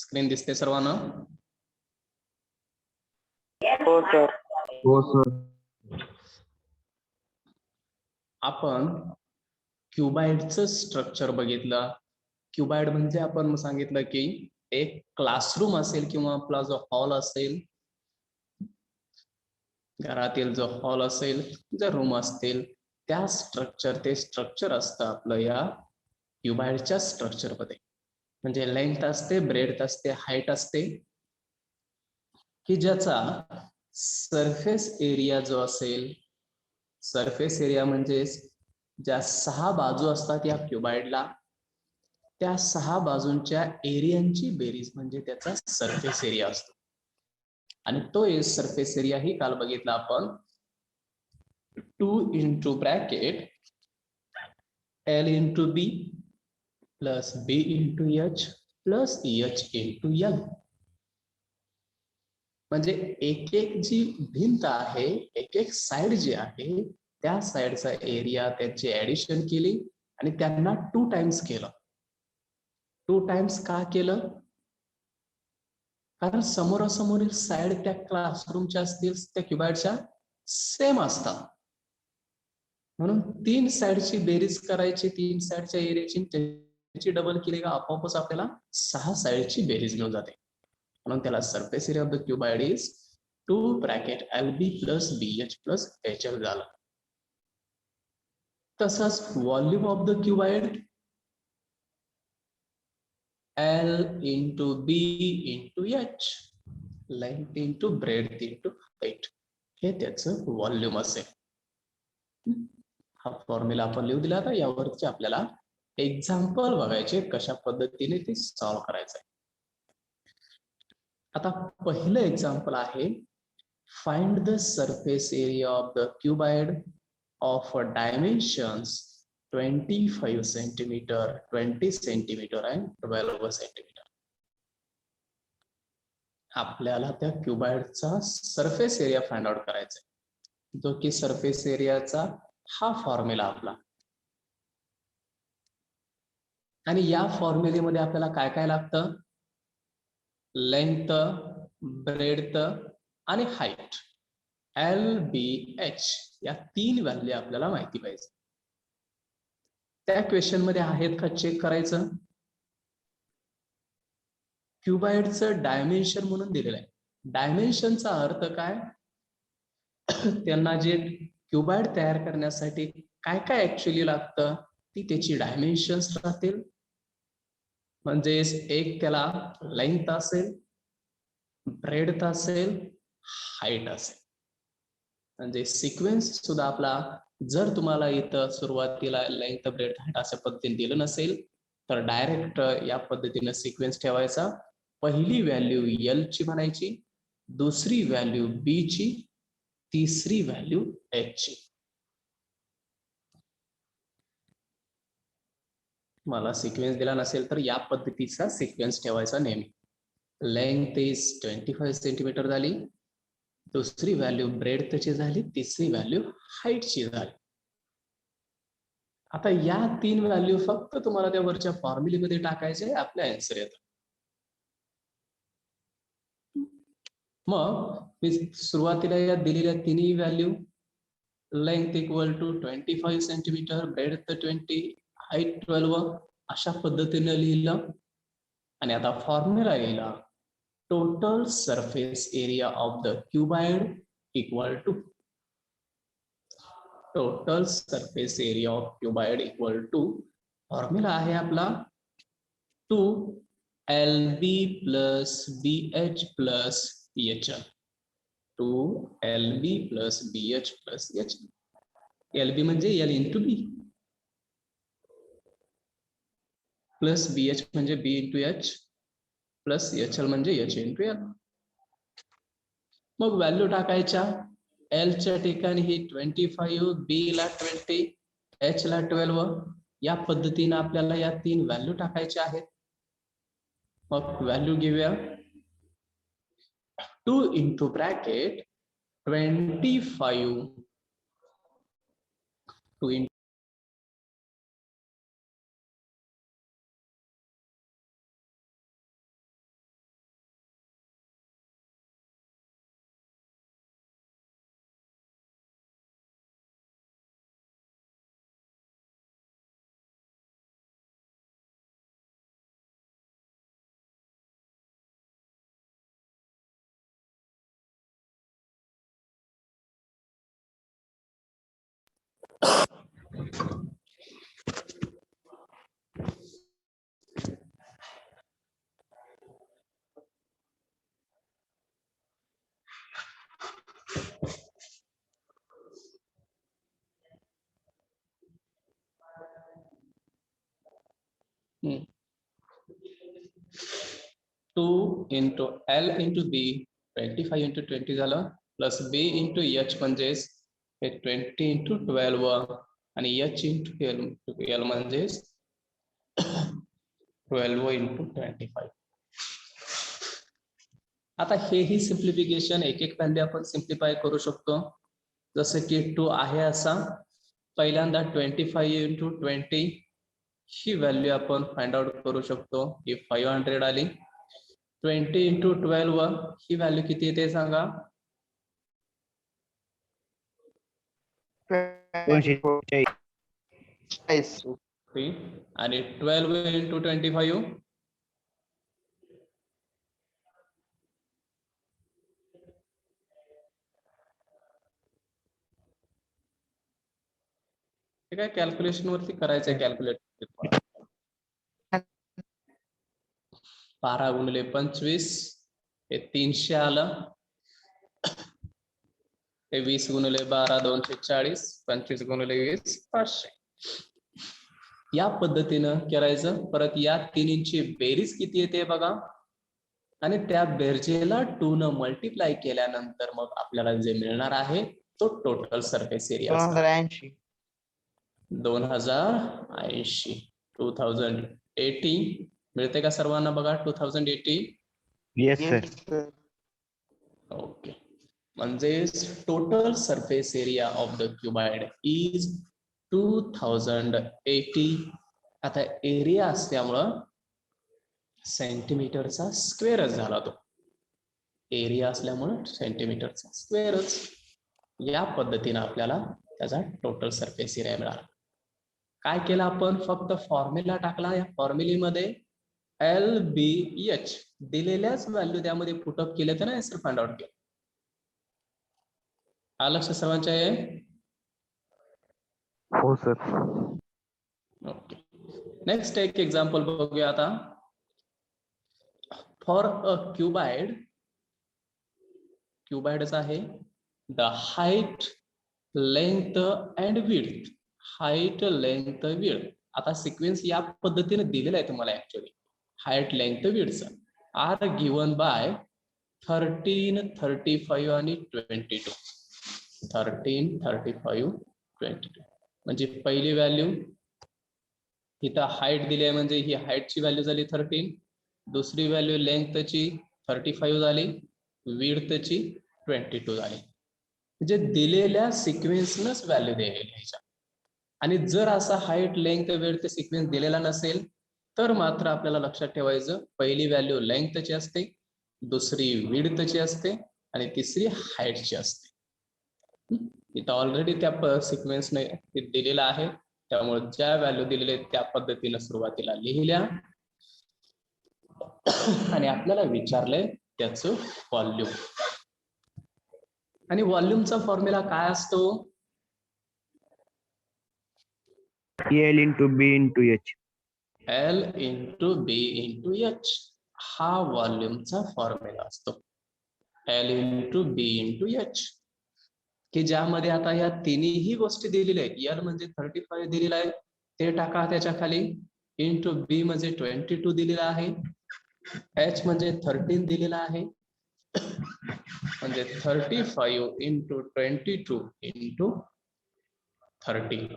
Screen दिसते सर्वांना? हो सर. हो सर. आपण क्युबाइडचं स्ट्रक्चर बघितलं. क्युबाइड म्हणजे आपण सांगितलं की एक क्लासरूम असेल किंवा आपला जो हॉल असेल, घरातील जो हॉल असेल, जे रूम असतील, त्या ते स्ट्रक्चर असतं आपलं या क्युबाइडच्या स्ट्रक्चरमध्ये. म्हणजे लेंथ असते, ब्रेडथ असते, हाईट असते, की ज्याचा सरफेस एरिया जो असेल, सरफेस एरिया म्हणजे ज्या 6 बाजू असतात या क्युबाइडला, त्या 6 बाजूंच्या एरियांची बेरीज म्हणजे त्याचा सरफेस एरिया असतो. आणि तो सरफेस एरिया ही काल बघितला आपण 2 into bracket L into B plus B into H plus H into L. म्हणजे एक एक जी भिंत आहे, एक एक साइड जी आहे, त्या साइडचा एरिया त्याची ऍडिशन केली आणि त्यांना 2 टाइम्स केलं. 2 टाइम्स का केलं? कारण समोरासमोरील साइड त्या क्लासरूमच्या असतील, त्या क्युबाइडच्या सेम असतात. म्हणून 3 साइडची बेरीज करायची, 3 साइडच्या एरियाची, त्याची डबल केली का आपोआपच आपल्याला 6 साइडची बेरीज मिळून जाते. म्हणून त्याला surface area of the cuboid is 2 bracket LB plus BH plus HL झालं. तसाच volume of the cuboid L into B into H, length into breadth into height, हे त्याचं व्हॉल्यूम असेल. हा फॉर्म्युला आपण लिहू दिला आता. यावरती आपल्याला एक्झाम्पल बघायचे कशा पद्धतीने ते सॉल्व्ह करायचंय. आता पहिलं एक्झाम्पल आहे, find the surface area of the cuboid of dimensions 25 centimetre, 20 centimetre and 12 centimetre. आपल्याला त्या क्युबाइडचा सरफेस एरिया फाइंड आउट करायचा आहे, जो की सरफेस एरियाचा हा फॉर्म्युला आपला. आणि या फॉर्म्युलेमध्ये आपल्याला काय काय लागतं? लेंथ, ब्रेडथ आणि हाईट, LBH, या 3 व्हॅल्यू आपल्याला माहिती पाहिजे. त्या क्वेश्चन मध्ये आहेत का चेक करायचं. क्युबाइडचं डायमेन्शन म्हणून दिलेलं आहे. डायमेन्शनचा अर्थ काय? त्यांना जे क्युबाइड तयार करण्यासाठी काय काय ऍक्च्युअली लागतं, ती त्याची डायमेन्शन्स राहतील. म्हणजे एक त्याला लेंथ असेल, ब्रेडथ असेल, हाईट असेल. म्हणजे सिक्वेन्स सुद्धा आपला, जर तुम्हाला इथं सुरुवातीला लेंथ, ब्रेडथ, हाईट अशा पद्धतीने दिलं नसेल तर डायरेक्ट या पद्धतीने सिक्वेन्स ठेवायचा. पहिली व्हॅल्यू L ची म्हणायची, दुसरी व्हॅल्यू B ची, तिसरी व्हॅल्यू H ची. मला सिक्वेन्स दिला नसेल तर या पद्धतीचा सिक्वेन्स ठेवायचा नेहमी. लेंथ इज 25 सेंटीमीटर झाली, दुसरी व्हॅल्यू ब्रेडथची झाली, तिसरी व्हॅल्यू हाईटची झाली. आता या 3 व्हॅल्यू फक्त तुम्हाला त्या वरच्या फॉर्म्युलेमध्ये टाकायचे, आपल्या आन्सर येतं. मग मी सुरुवातीला या दिलेल्या तिन्ही value, length equal to 25 centimetre, breadth 20, height 12, अशा पद्धतीने लिहिलं. आणि आता फॉर्म्युला लिहिला, total surface area of the cuboid equal to total surface area of cuboid equal to, formula आहे आपला 2LB plus BH plus HL. 2LB plus BH plus HL. LB म्हणजे L into B plus BH म्हणजे B into H plus HL म्हणजे H into L. मग value टाकायच्या. L च्या ठिकाणी ही 25, B ला 20, H ला 12, या पद्धतीने आपल्याला या 3 व्हॅल्यू टाकायच्या आहेत. मग व्हॅल्यू घेऊया. 2 into bracket 25, 2 into 2 into L into B 25 into 20 झालं प्लस B into H म्हणजेच हे 20 into 12 आणि H into L म्हणजेच 12 into 25. आता हेही सिम्प्लिफिकेशन एक एक व्हॅल्यू आपण सिम्प्लिफाय करू शकतो. जसं की 2 आहे असा पहिल्यांदा 25 into 20 ही व्हॅल्यू आपण फाइंड आउट करू शकतो. ही 500 आली. 20 into 12 ही व्हॅल्यू किती येते सांगा. 240 आणि 12 into 25 ठीक आहे. कॅल्क्युलेशन वरती करायचंय. कॅल्क्युलेटर 12 गुणिले 25 हे 300 आलं. हे 20 गुणिले 12 240 25 गुणिले 20 500. या पद्धतीनं करायचं. परत या तिन्हींची बेरीज किती येते बघा आणि त्या बेरजेला 2 न मल्टिप्लाय केल्यानंतर मग आपल्याला जे मिळणार आहे तो टोटल सरफेस एरिया 280 2080 2080 मिळते का सर्वांना बघा 2080. Yes Yes, sir. sir. Okay. म्हणजे total surface area of the cuboid is 2080. आता एरिया असल्यामुळं सेंटीमीटरचा स्क्वेअरच झाला तो. एरिया असल्यामुळं सेंटीमीटरचा स्क्वेअरच. या पद्धतीने आपल्याला त्याचा टोटल सरफेस एरिया मिळाला. काय केलं आपण फक्त फॉर्म्युला टाकला. या फॉर्म्युलीमध्ये LBH दिलेल्याच व्हॅल्यू त्यामध्ये पुटअप केले तर नाही सर फाइंड आउट केलं. हा लक्ष सर्वांच्या आहे. हो सर. ओके. नेक्स्ट एक एक्झाम्पल बघूया आता. फॉर अ क्युबाइडच आहे. The height length and width. Height length width. आता सिक्वेन्स या पद्धतीने दिलेला आहे तुम्हाला. Actually height length width are given by 13 35 आणि 22. 13 35 22 म्हणजे पहिली व्हॅल्यू इथं हाईट दिली आहे म्हणजे ही हाईटची व्हॅल्यू झाली 13. दुसरी व्हॅल्यू लेंथची 35 झाली. विड्थची 22 झाली. म्हणजे दिलेल्या सिक्वेन्सनच व्हॅल्यू द्यायच्या. आणि जर असा हाईट लेंथ विड्थ सिक्वेन्स दिलेला नसेल तर मात्र आपल्याला लक्षात ठेवायचं पहिली व्हॅल्यू लेंथची असते, दुसरी विड्थची असते आणि तिसरी हाईटची असते. इथं ऑलरेडी त्या सिक्वेन्सने दिलेला आहे. त्यामुळे ज्या व्हॅल्यू दिलेल्या त्या पद्धतीने सुरुवातीला लिहिल्या आणि आपल्याला विचारलंय त्याचं व्हॉल्यूम. आणि व्हॉल्यूमचा फॉर्म्युला काय असतो. L into B into H. L into B into H हा व्हॉल्यूमचा फॉर्म्युला असतो. L into B into H की ज्यामध्ये आता या तिन्ही गोष्टी दिलेल्या आहेत. L म्हणजे 35 दिलेला आहे ते टाका त्याच्या खाली. इंटू B म्हणजे 22 दिलेला आहे. H म्हणजे 13 दिलेला आहे. म्हणजे 35 into 22 into 30.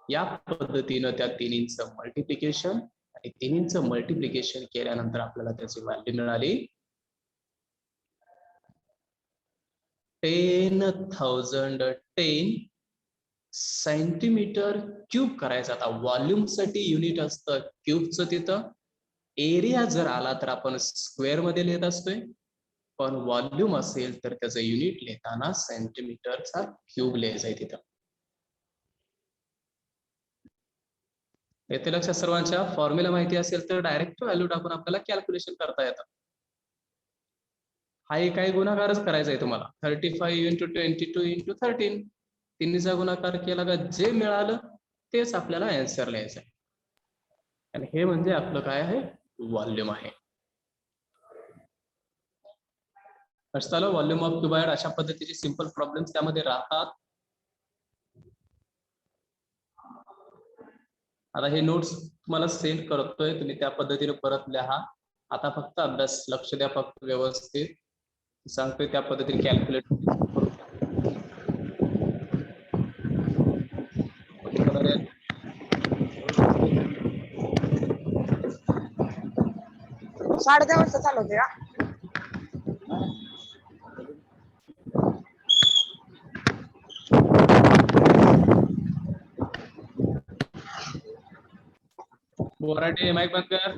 या पद्धतीनं त्या तिन्हींचं मल्टिप्लिकेशन आणि तिन्हींचं मल्टिप्लिकेशन केल्यानंतर आपल्याला त्याची व्हॅल्यू मिळाली 10,010 सेंटीमीटर क्यूब करायचं. आता व्हॉल्यूम साठी युनिट असतं क्यूबचं. तिथं एरिया जर आला तर आपण स्क्वेअर मध्ये लिहित असतोय, पण व्हॉल्यूम असेल तर त्याचं युनिट लिहिताना सेंटीमीटरचा क्यूब लिहायचा आहे तिथं. येते लक्षात सर्वांच्या. फॉर्म्युला माहिती असेल तर डायरेक्ट व्हॅल्यू टाकून आपल्याला कॅल्क्युलेशन करता येतं. हा एक काही गुणाकारच करायचा आहे तुम्हाला. 35 into 22 into 13 तिन्हीचा गुणाकार केला का जे मिळालं तेच आपल्याला आन्सर लिहायचं आहे. आणि हे म्हणजे आपलं काय आहे व्हॉल्यूम आहे. लक्षात व्हॉल्यूम ऑफ क्युबाइड. अशा पद्धतीचे सिंपल प्रॉब्लेम्स त्यामध्ये राहतात. आता हे नोट्स तुम्हाला सेंड करतोय, तुम्ही त्या पद्धतीने परत लिहा आता फक्त अभ्यास लक्ष द्या, फक्त व्यवस्थित सांगतोय त्या पद्धतीने कॅल्क्युलेट करू. 10:30 वाजता चालू होते का? बोराटे माईक बंद कर.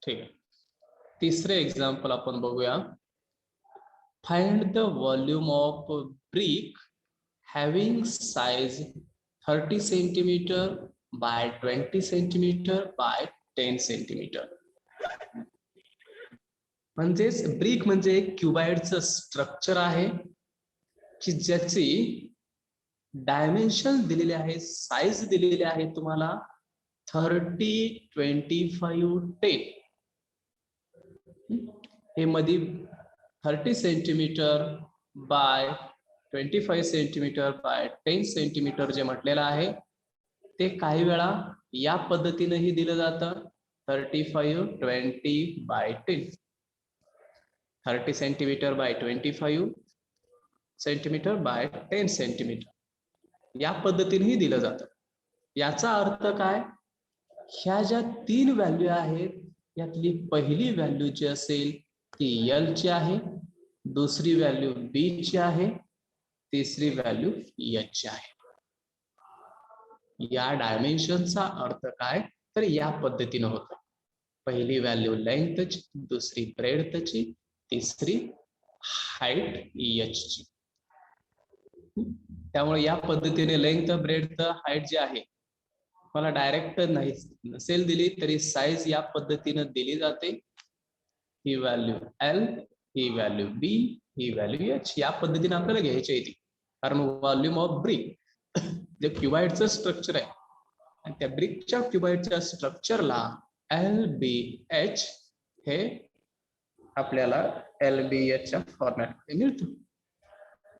ठीक आहे. तिसरे एक्झाम्पल आपण बघूया. Find the volume of brick having size 30 centimetre bye 20 centimetre by 10 centimetre. म्हणजेच ब्रिक म्हणजे एक क्युबाइडचं स्ट्रक्चर आहे की ज्याची डायमेन्शन दिलेले आहे, साइज दिलेले आहे तुम्हाला 30, 25, 10. हे मध्ये 30 centimetre by 25 centimetre by 10 centimetre जे म्हटलेलं आहे ते काही वेळा या पद्धतीनेही दिलं जातं 35, 20 बाय 10. 30 centimetre by 25 centimetre by 10 centimetre या पद्धतीनेही दिलं जातं. याचा अर्थ काय? ह्या ज्या 3 व्हॅल्यू आहेत यातली पहिली व्हॅल्यू जी असेल ती L ची आहे, दुसरी व्हॅल्यू B ची आहे, तिसरी व्हॅल्यू H ची आहे. या डायमेन्शनचा अर्थ काय? तर या पद्धतीने होतं. पहिली व्हॅल्यू लेंथची, दुसरी ब्रेडथची, तिसरी हाईट H ची. त्यामुळे या पद्धतीने लेंथ, ब्रेडथ, हाईट जे आहे मला डायरेक्ट नाही नसेल दिली तरी साइज या पद्धतीने दिली जाते. ही व्हॅल्यू L, ही व्हॅल्यू B, ही व्हॅल्यू H या पद्धतीने आपल्याला घ्यायची आहे ती. कारण व्हॉल्यूम ऑफ ब्रिक जे क्युबाइडचं स्ट्रक्चर आहे आणि त्या ब्रिकच्या क्युबाइडच्या स्ट्रक्चरला LBH हे आपल्याला LBH च्या फॉर्मॅटमध्ये मिळतं.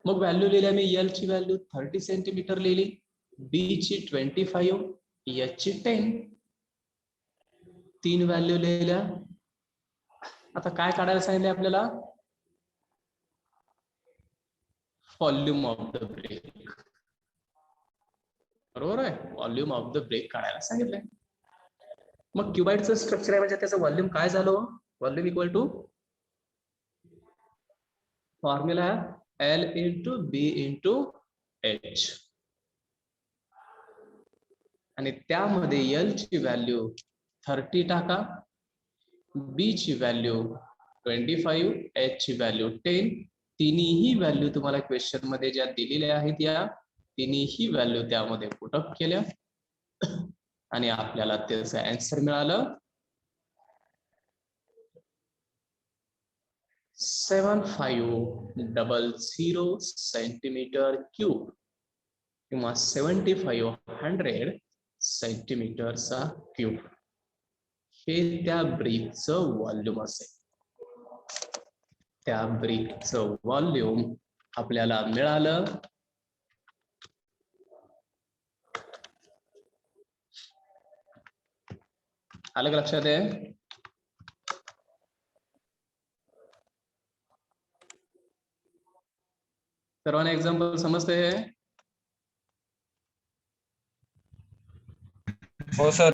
मग व्हॅल्यू लिहिल्या मी. L ची व्हॅल्यू 30 सेंटीमीटर लिहिली, B ची 25, H ची 10. 3 व्हॅल्यू लिहिल्या. आता काय काढायला सांगितले आपल्याला? Volume of the brick. बरोबर आहे, व्हॉल्यूम ऑफ द ब्रेक काढायला सांगितलंय. मग क्युबाइडचं स्ट्रक्चर आहे म्हणजे त्याचं व्हॉल्यूम काय झालं? Volume equal to formula L into B into H. आणि त्यामध्ये L ची व्हॅल्यू 30 टाका, B ची व्हॅल्यू 25, H ची व्हॅल्यू 10. तिन्ही व्हॅल्यू तुम्हाला क्वेश्चन मध्ये ज्या दिलेल्या आहेत या तिन्ही व्हॅल्यू त्यामध्ये पुट अप केल्या आणि आपल्याला त्याचं आन्सर मिळालं 7500 सेंटीमीटर क्यूब किंवा 7500 सेंटीमीटरचा क्यूब. हे त्या ब्रिकचं व्हॉल्यूम असेल. त्या ब्रिकचं व्हॉल्यूम आपल्याला मिळालं आलं का लक्षात आहे? सर्वांना एक्झाम्पल समजते? हो सर.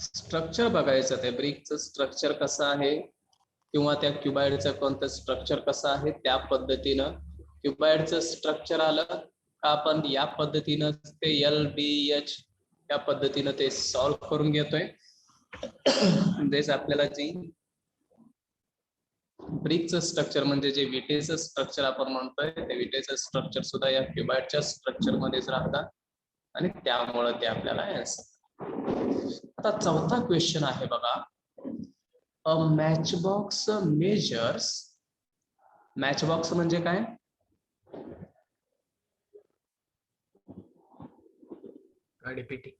स्ट्रक्चर बघायचं ते ब्रिकचं स्ट्रक्चर कसं आहे किंवा त्या क्युबाइडचं कोणतं स्ट्रक्चर कसं आहे त्या पद्धतीनं क्युबाइडचं स्ट्रक्चर आलं का आपण या पद्धतीनं ते LBH या पद्धतीनं ते सॉल्व्ह करून घेतोय. जसं आपल्याला जी ब्रिकचं स्ट्रक्चर म्हणजे जे विटेचं स्ट्रक्चर आपण म्हणतोय ते विटेचं स्ट्रक्चर सुद्धा या क्युबाइडच्या स्ट्रक्चर मध्येच राहतात. आणि त्यामुळे ते आपल्याला आन्सर. आता चौथा क्वेश्चन आहे बघा. अ मॅचबॉक्स मेजर्स. मॅचबॉक्स म्हणजे काय? काडीपेटी.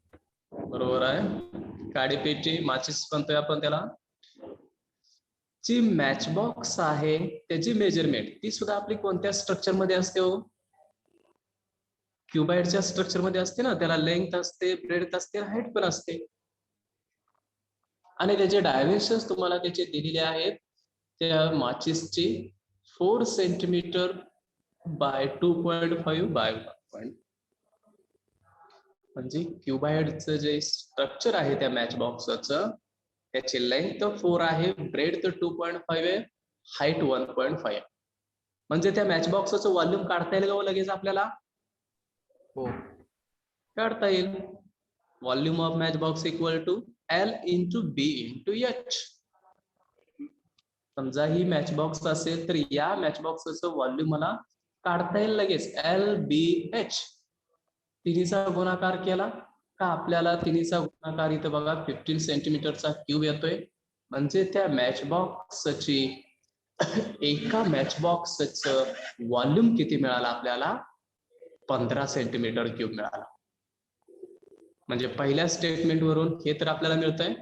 बरोबर आहे, काडीपेटी, माचीस म्हणतोय आपण त्याला. जी मॅचबॉक्स आहे त्याची मेजरमेंट ती सुद्धा आपली कोणत्या स्ट्रक्चर मध्ये असते हो? क्युबाइडच्या स्ट्रक्चर मध्ये असते ना. त्याला लेंथ असते, ब्रेडथ असते, हाईट पण असते. आणि त्याचे डायमेन्शन्स तुम्हाला त्याचे दिलेले आहेत. त्या माचीसची 4 सेंटीमीटर बाय 2.5 बाय 1. म्हणजे क्युबाइडचं जे स्ट्रक्चर आहे त्या मॅचबॉक्सचं, त्याची लेंथ 4 आहे, ब्रेडथ 2.5 आहे, हाईट 1.5. म्हणजे त्या मॅचबॉक्सचं व्हॉल्यूम काढता येईल का लगेच आपल्याला? हो, काढता येईल. Volume of matchbox equal to L into B into H. समजा ही मॅचबॉक्स असेल तर या मॅचबॉक्सचं व्हॉल्यूम मला काढता येईल लगेच. LBH. तिन्हीचा गुणाकार केला का आपल्याला तिन्हीचा गुणाकार इथं बघा 15 सेंटीमीटरचा क्यूब येतोय. म्हणजे त्या मॅचबॉक्सची एका मॅचबॉक्सचं व्हॉल्यूम किती मिळालं आपल्याला? 15 सेंटीमीटर क्यूब मिळाला. म्हणजे पहिल्या स्टेटमेंट वरून हे तर आपल्याला मिळतंय.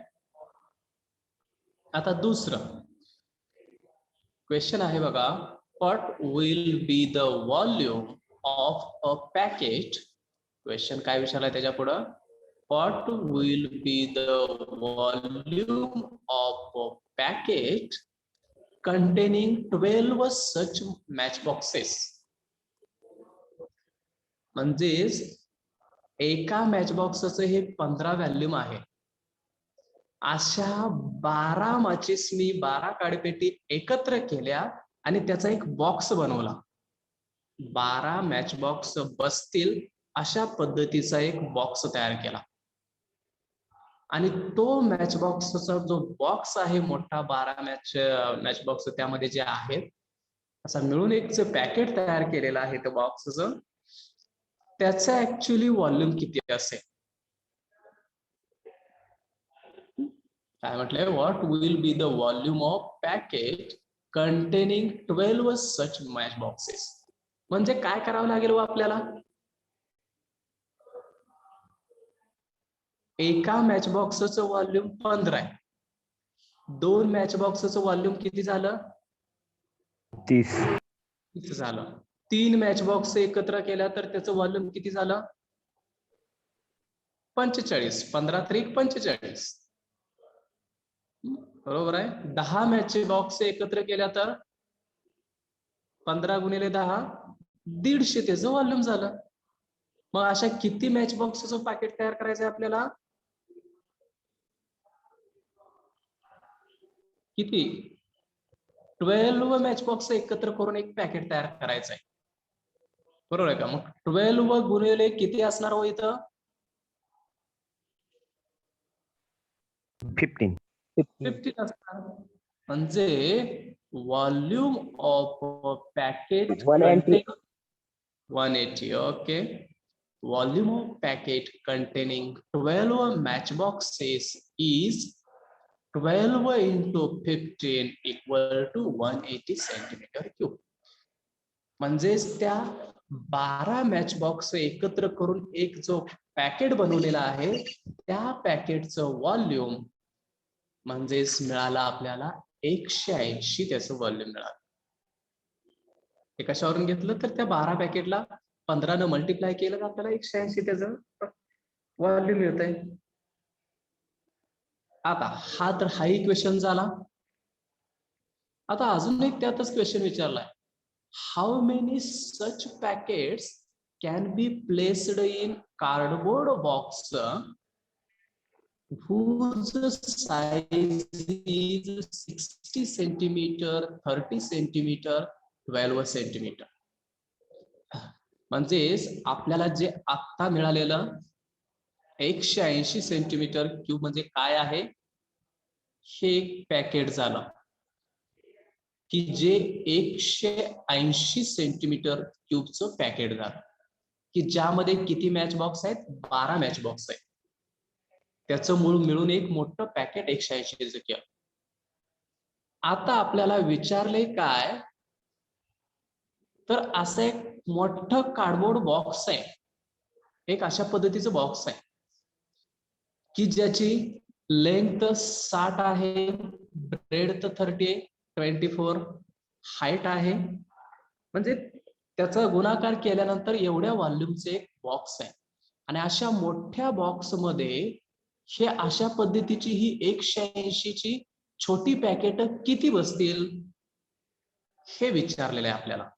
आता दुसरं क्वेश्चन आहे बघा. What will be the volume of a packet. Question काय विचारलाय त्याच्या पुढं? What will be the volume of a packet containing 12 such matchboxes. म्हणजेच एका मॅचबॉक्सचं हे 15 व्हॅल्यूम आहे. अशा 12 माचीस मी 12 काडीपेटी एकत्र केल्या आणि त्याचा एक बॉक्स बनवला. 12 मॅचबॉक्स बसतील अशा पद्धतीचा एक बॉक्स तयार केला. आणि तो मॅचबॉक्सचा जो बॉक्स आहे मोठा 12 मॅचबॉक्स त्यामध्ये जे आहेत असा मिळून एक जे पॅकेट तयार केलेलं आहे त्या बॉक्सचं, त्याचं ऍक्च्युअली व्हॉल्यूम किती असेल? काय म्हटलंय? What will be the volume of packet containing 12 सच मॅचबॉक्सेस. म्हणजे काय करावं लागेल हो आपल्याला? एका मॅचबॉक्सचं व्हॉल्यूम 15 आहे. 2 मॅचबॉक्सचं व्हॉल्यूम किती झालं? 30 झालं. 3 मॅचबॉक्स एकत्र केल्या तर त्याचं व्हॉल्यूम किती झालं? 45. 15 त्रिक 45. बरोबर आहे. 10 मॅचबॉक्स एकत्र केल्या तर 15 गुणिले 10 150 त्याचं व्हॉल्यूम झालं. मग अशा किती मॅचबॉक्सचं पॅकेट तयार करायचं आहे आपल्याला? किती? 12 मॅचबॉक्स एकत्र करून एक पॅकेट तयार करायचं आहे. बरोबर आहे का? मग 12 गुणिले किती असणार हो इथं? 15 असणार. म्हणजे volume of packet 180. Okay. Volume of packet containing 12 matchboxes is 12 into 15 equal to 180 centimeter cube. म्हणजेच त्या 12 मॅचबॉक्स एकत्र करून एक जो पॅकेट बनवलेला आहे त्या पॅकेटचं व्हॉल्यूम म्हणजेच मिळालं आपल्याला 180. त्याचं व्हॉल्यूम मिळालं. हे कशावरून घेतलं तर त्या 12 पॅकेटला 15 न मल्टिप्लाय केलं तर आपल्याला 180 त्याचं व्हॉल्यूम मिळतंय. आता हा क्वेश्चन झाला. आता अजून एक त्यातच क्वेश्चन विचारलाय. How many such packets can be placed in cardboard box whose size is 60 सेंटीमीटर, 30 सेंटीमीटर, 12 सेंटीमीटर. म्हणजेच आपल्याला जे आत्ता मिळालेलं 180 सेंटीमीटर क्यूब म्हणजे काय आहे? हे एक पॅकेट झालं की जे 180 सेंटीमीटर क्यूबचं पॅकेट झालं. की ज्यामध्ये किती मॅच बॉक्स आहेत? 12 मॅच बॉक्स आहेत. त्याचं मूळ मिळून एक मोठं पॅकेट 180 घ्या. आता आपल्याला विचारले काय, तर असं एक मोठं कार्डबोर्ड बॉक्स आहे, एक अशा पद्धतीचं बॉक्स आहे की ज्याची लेंथ 60 आहे, ब्रेडथ 30 24, हाईट आहे, म्हणजे त्याचा गुणाकार केल्यानंतर एवढ्या व्हॉल्यूमचे एक बॉक्स आहे. आणि अशा मोठ्या बॉक्स मध्ये हे अशा पद्धतीची ही 180 ची छोटी पॅकेट किती बसतील हे विचारलेलं आहे आपल्याला.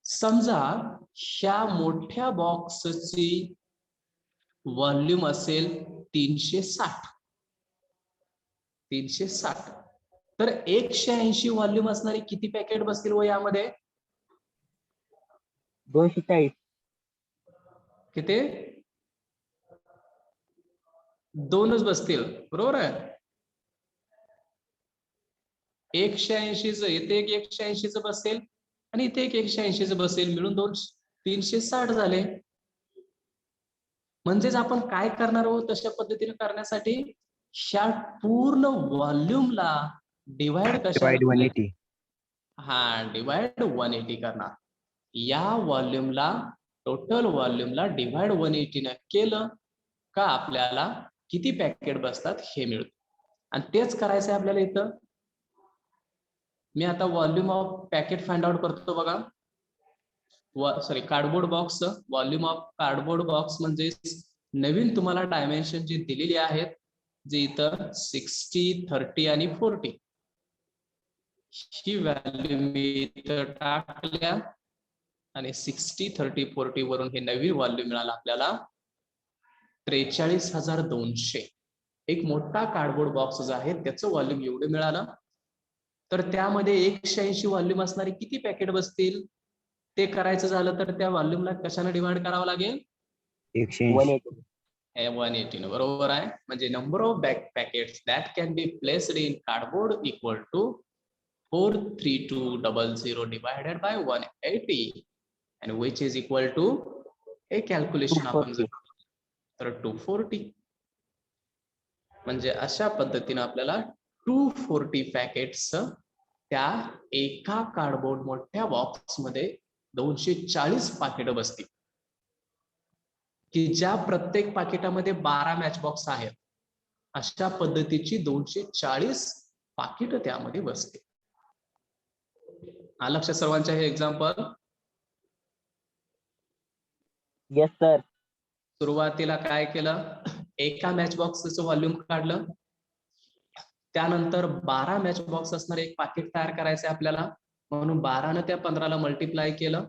समजा ह्या मोठ्या बॉक्सची व्हॉल्यूम असेल 360, तर 180 व्हॉल्यूम असणारी किती पॅकेट बसतील व यामध्ये? 240. किती? 2च बसतील, बरोबर आहे. 180च इथे एक 180च बसेल आणि इथे एक 180च बसेल, मिळून 360 झाले. म्हणजेच आपण काय करणार आहोत तशा पद्धतीने करण्यासाठी ह्या पूर्ण व्हॉल्यूमला डिवाइड कशाने? Divide 180. डिवाइड 180 करणार. या व्हॉल्यूमला, टोटल व्हॉल्यूमला डिवाइड 180 ने केलं का आपल्याला किती पॅकेट बसतात हे मिळतं. आणि तेच करायचं आहे आपल्याला इथं. मी आता volume of packet find out करतो बघा. Sorry, cardboard box, volume of cardboard box म्हणजे नवीन तुम्हाला डायमेन्शन जी दिलेली आहेत, जे इथं 60, 30 आणि 40 ही व्हॅल्यू मी इथं टाकल्या आणि 60, 30, 40 वरून हे नवीन व्हॉल्यूम मिळाला आपल्याला 43,200. एक मोठा कार्डबोर्ड बॉक्स जो आहे त्याचं व्हॉल्यूम एवढं मिळालं. तर त्यामध्ये 180 व्हॉल्यूम असणारे किती पॅकेट बसतील ते करायचं झालं तर त्या व्हॉल्यूमला कशाने डिवाइड करावं लागेल? 180. 180 बरोबर आहे. म्हणजे number of packets that can be placed in cardboard equal to 43200 divided by 180 and which is equal to हे कॅल्क्युलेशन आपण जर तर 240. म्हणजे अशा पद्धतीने आपल्याला 240 पॅकेट्स त्या एका कार्डबोर्ड मोठ्या बॉक्स मध्ये 240 पाकिटं बसतील, की ज्या प्रत्येक पाकिटामध्ये 12 मॅच बॉक्स आहेत. अशा पद्धतीची 240 पाकिटं त्यामध्ये बसतील. लक्षात सर्वांच्या हे एक्झाम्पल? Yes, sir. सुरुवातीला काय केलं, एका मॅच बॉक्सचं व्हॉल्यूम काढलं, त्यानंतर 12 मॅच बॉक्स असणारे एक पाकिट तयार करायचं आपल्याला, म्हणून 12 ने त्या 15 ला मल्टिप्लाय केलं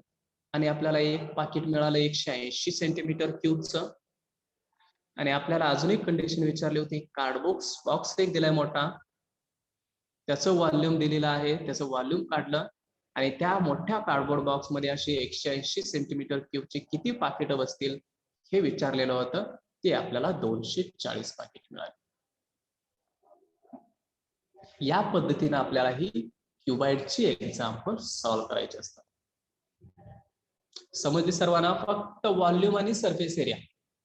आणि आपल्याला एक पाकिट मिळालं 180 सेंटीमीटर क्यूबचं. आणि आपल्याला अजून एक कंडिशन विचारली होती, कार्डबोर्ड बॉक्स एक दिलाय मोठा, त्याचं व्हॉल्यूम दिलेलं आहे, त्याचं व्हॉल्यूम काढलं आणि त्या मोठ्या कार्डबोर्ड बॉक्स मध्ये अशी 180 सेंटीमीटर क्यूबची किती पाकिटं बसतील हे विचारलेलं होतं. ते आपल्याला 240 पाकिट मिळाले. या पद्धतीने आपल्याला ही क्युबाइडची एक्झाम्पल सॉल्व्ह करायची असतात. समजली सर्वांना? फक्त व्हॉल्यूम आणि सरफेस एरिया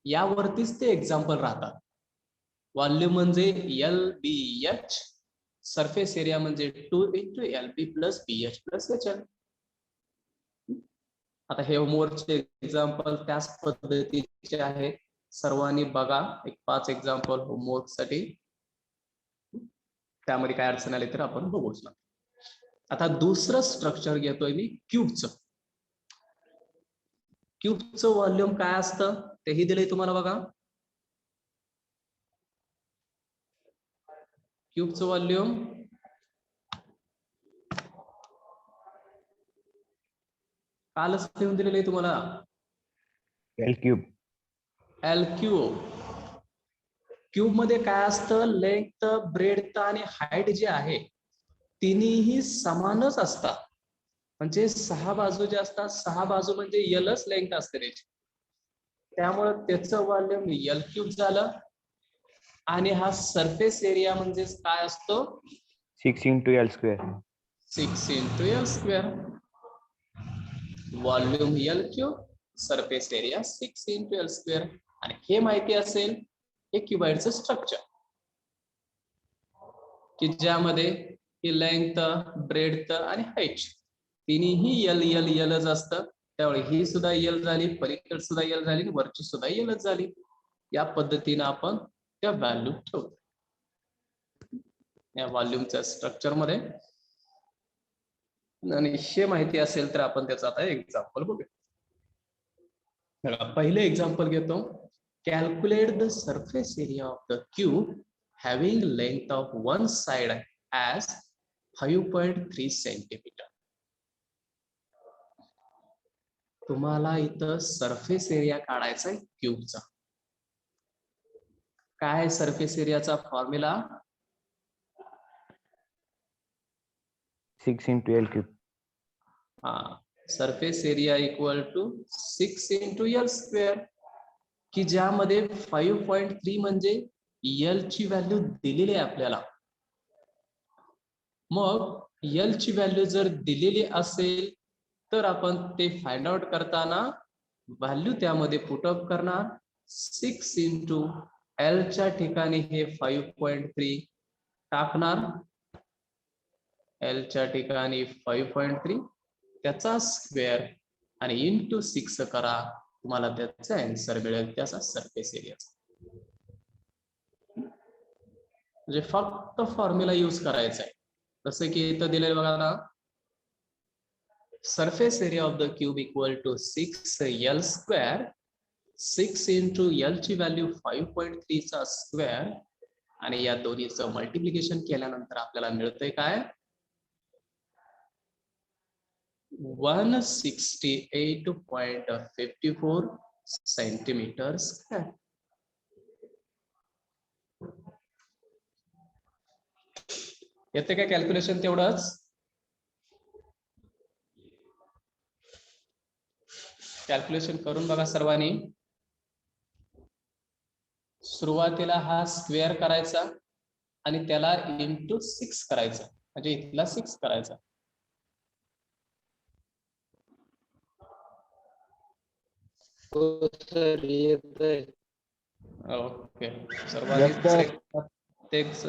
यावरतीच ते एक्झाम्पल राहतात. व्हॉल्यूम म्हणजे LBH, सरफेस एरिया म्हणजे 2 × LB + BH + HL. आता हे होमवर्कचे एक्झाम्पल त्याच पद्धतीचे आहेत. सर्वांनी बघा, एक 5 एक्झाम्पल होमवर्क साठी. त्यामध्ये काय अडचण आली तर आपण बघूच ना. आता दुसरं स्ट्रक्चर घेतोय मी क्यूबचं. क्यूबचं व्हॉल्यूम काय असतं तेही दिलंय तुम्हाला बघा. क्यूबचं व्हॉल्यूम कालच लिहून दिलेलं आहे तुम्हाला, L cube. L cube. Cube मध्ये काय असतं, लेंथ, ब्रेडथ आणि हाईट जे आहे तिन्हीही समानच असतात. म्हणजे 6 बाजू जे असतात, 6 बाजू म्हणजे Lच लेंथ असते त्याची, त्यामुळे त्याचं व्हॉल्यूम L क्यूब झालं. आणि हा सरफेस एरिया म्हणजे काय असतो, 6 × L square. 6 × L square. Volume L cube surface area 6 into L square. आणि हे माहिती असेल हे क्युबाइडचं स्ट्रक्चर, की ज्यामध्ये ही लेंथ, ब्रेडथ आणि हाईट तिन्ही एल एल एलच असतं. त्यामुळे ही सुद्धा एल झाली, पलीकडे सुद्धा एल झाली, वरची सुद्धा एलच झाली. या पद्धतीने आपण त्या व्हॅल्यू ठेवतो या व्हॉल्यूमच्या स्ट्रक्चर मध्ये. आणि हे माहिती असेल तर आपण त्याचा आता एक्झाम्पल बघूया. पहिले एक्झाम्पल घेतो. Calculate the surface area of the cube having length of one side as 5.3 centimetre. तुम्हाला इथं सरफेस एरिया काढायचा आहे क्यूबचा. काय सरफेस एरियाचा फॉर्म्युला? 6 into L cube. हा, surface area equal to 6 into L square, की ज्यामध्ये 5.3 म्हणजे एल ची व्हॅल्यू दिलेली आहे आपल्याला. मग एल ची व्हॅल्यू जर दिलेली असेल तर आपण ते फाइंड आउट करताना व्हॅल्यू त्यामध्ये पुटअप करणार. 6 इंटू एल च्या ठिकाणी हे 5.3 टाकणार, एल च्या ठिकाणी 5.3 त्याचा स्क्वेअर आणि इंटू 6 करा, तुम्हाला त्याचा आन्सर मिळेल त्याचा सरफेस एरिया. म्हणजे फक्त फॉर्म्युला यूज करायचा आहे. जसं की इथं दिलेलं बघा ना, surface area of the cube equal to 6 L square. 6 into L ची व्हॅल्यू 5.3 चा स्क्वेअर आणि या दोन्हीचं मल्टिप्लिकेशन केल्यानंतर आपल्याला मिळतंय काय? 168.54 सेंटीमीटर स्क्वेअर. येते काय कॅल्क्युलेशन? तेवढंच कॅल्क्युलेशन करून बघा सर्वांनी. सुरुवातीला हा स्क्वेअर करायचा आणि त्याला इंटू 6 करायचा, म्हणजे इथला 6 करायचा. ओके, सर्वांनी तेच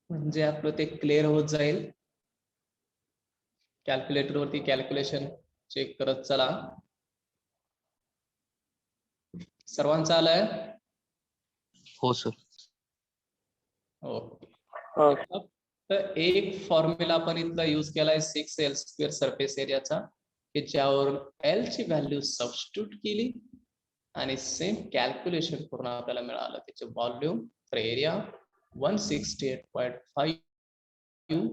म्हणजे आपलं ते क्लिअर होत जाईल. कॅल्क्युलेटर वरती कॅल्क्युलेशन चेक करत चला. सर्वांचं आलंय? हो सर. ओके. तर एक फॉर्म्युला आपण इथला यूज केलाय 6 एल स्क्वेअर सरफेस एरियाचा, की ज्यावरून एल ची व्हॅल्यू सबस्टिट्यूट केली आणि सेम कॅल्क्युलेशन करून आपल्याला मिळालं त्याचे व्हॉल्यूम तर एरिया 168.5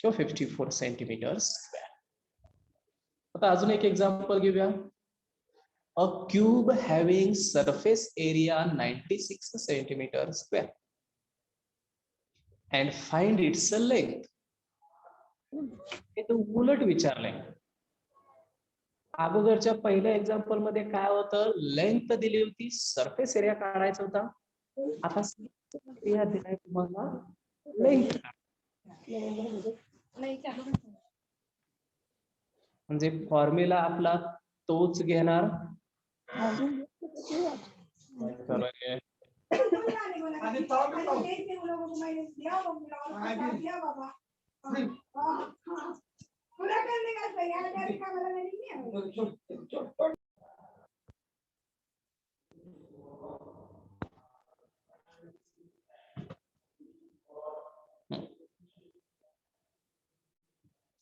किंवा 54 सेंटीमीटर स्क्वेअर. आता अजून एक एक्झाम्पल घेऊया. अ cube having surface area 96 centimetre square and find its length. हे तर उलट विचारलंय. अगोदरच्या पहिल्या एक्झाम्पल मध्ये काय होतं? लेंथ दिली होती, सरफेस एरिया काढायचा होता. आता एरिया दिलाय तुम्हाला, लेंथ म्हणजे फॉर्म्युला आपला तोच घेणार.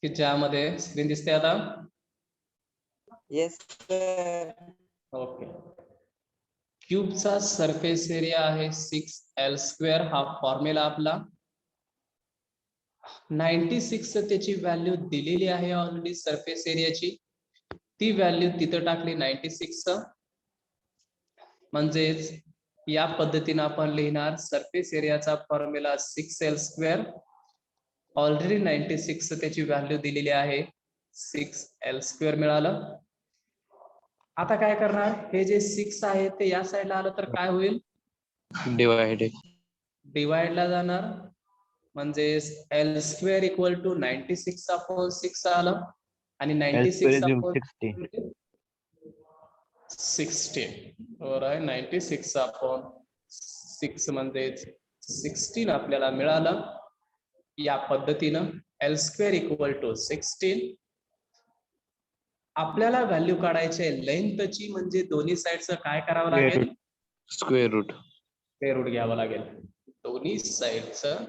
की ज्यामध्ये स्क्रीन दिसते आता? Yes sir. ओके. क्यूबचा सरफेस एरिया आहे 6 एल स्क्वेअर. हा फॉर्म्युला आपला 96 त्याची व्हॅल्यू दिलेली आहे ऑलरेडी सरफेस एरियाची. ती व्हॅल्यू तिथं टाकली 96. म्हणजेच या पद्धतीने आपण लिहिणार सरफेस एरियाचा फॉर्म्युला 6 एल स्क्वेअर. ऑलरेडी 96 त्याची व्हॅल्यू दिलेली आहे, 6 एल स्क्वेअर मिळालं. आता काय करणार? हे जे 6 आहे ते या साईडला आलं तर काय होईल? डिवाइडला जाणार. म्हणजे एल स्क्वेअर इक्वल टू 96/6 आलं आणि 96/60 16 बरोबर आहे. 96 अपॉन 6 म्हणजे 16 आपल्याला मिळालं. या पद्धतीनं एल स्क्वेअर इक्वल टू 16. आपल्याला व्हॅल्यू काढायचे लेंथची, म्हणजे दोन्ही साइडचं काय करावं लागेल? Square route. स्क्वेअर रूट घ्यावं लागेल. दोन्ही साइडचं